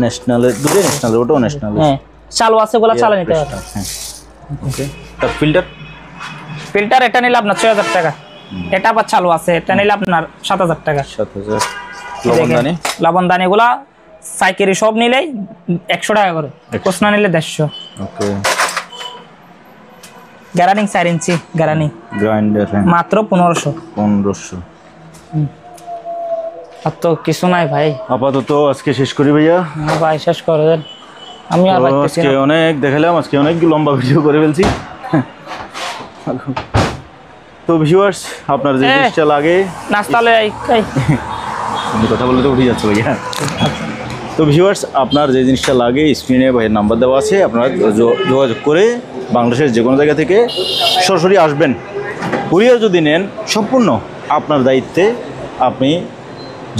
দুটো ন্যাশনাল, ওটাও ন্যাশনাল। হ্যাঁ, চালু আছে, ওগুলা চালা নিতে পারবেন। হ্যাঁ, ওকে। তার ফিল্টার এটা নিলে আপনার 6000 টাকা। এটা আবার চালু আছে, এটা নিলে আপনার 7000 টাকা। 7000। লবণদানি এগুলা সাইকেরি সব নিলেই 100 টাকা করে, কোসনা নিলে 150। ওকে। গ্যারানিং 4 ইঞ্চি গ্যারানিং গ্রাইন্ডার মাত্র 1500। আর তো কিছু নাই ভাই, আপাতত আজকে শেষ করি ভাইয়া। ভাই শেষ করে দেন, আমি আর আজকে অনেক দেখালাম, আজকে অনেক লম্বা ভিডিও করে ফেলছি। তো ভিউয়ার্স, আপনার যে জিনিসটা লাগে নাস্তা কথা বলে তো উঠে যাচ্ছে ভাইয়া। তো ভিউয়ার্স, আপনার যে জিনিসটা লাগে স্ক্রিনে ভাইয়ের নাম্বার দেওয়া আছে, আপনারা যোগাযোগ করে বাংলাদেশের যে কোনো জায়গা থেকে সরাসরি আসবেন। কুরিয়ার যদি নেন, সম্পূর্ণ আপনার দায়িত্বে। আপনি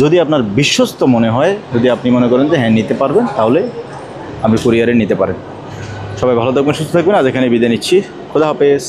যদি আপনার বিশ্বস্ত মনে হয়, যদি আপনি মনে করেন যে হ্যাঁ নিতে পারবেন, তাহলে আপনি কুরিয়ারে নিতে পারেন। সবাই ভালো থাকবেন, সুস্থ থাকবেন। আজ এখানে বিদায় নিচ্ছি। খোদা হাফেজ।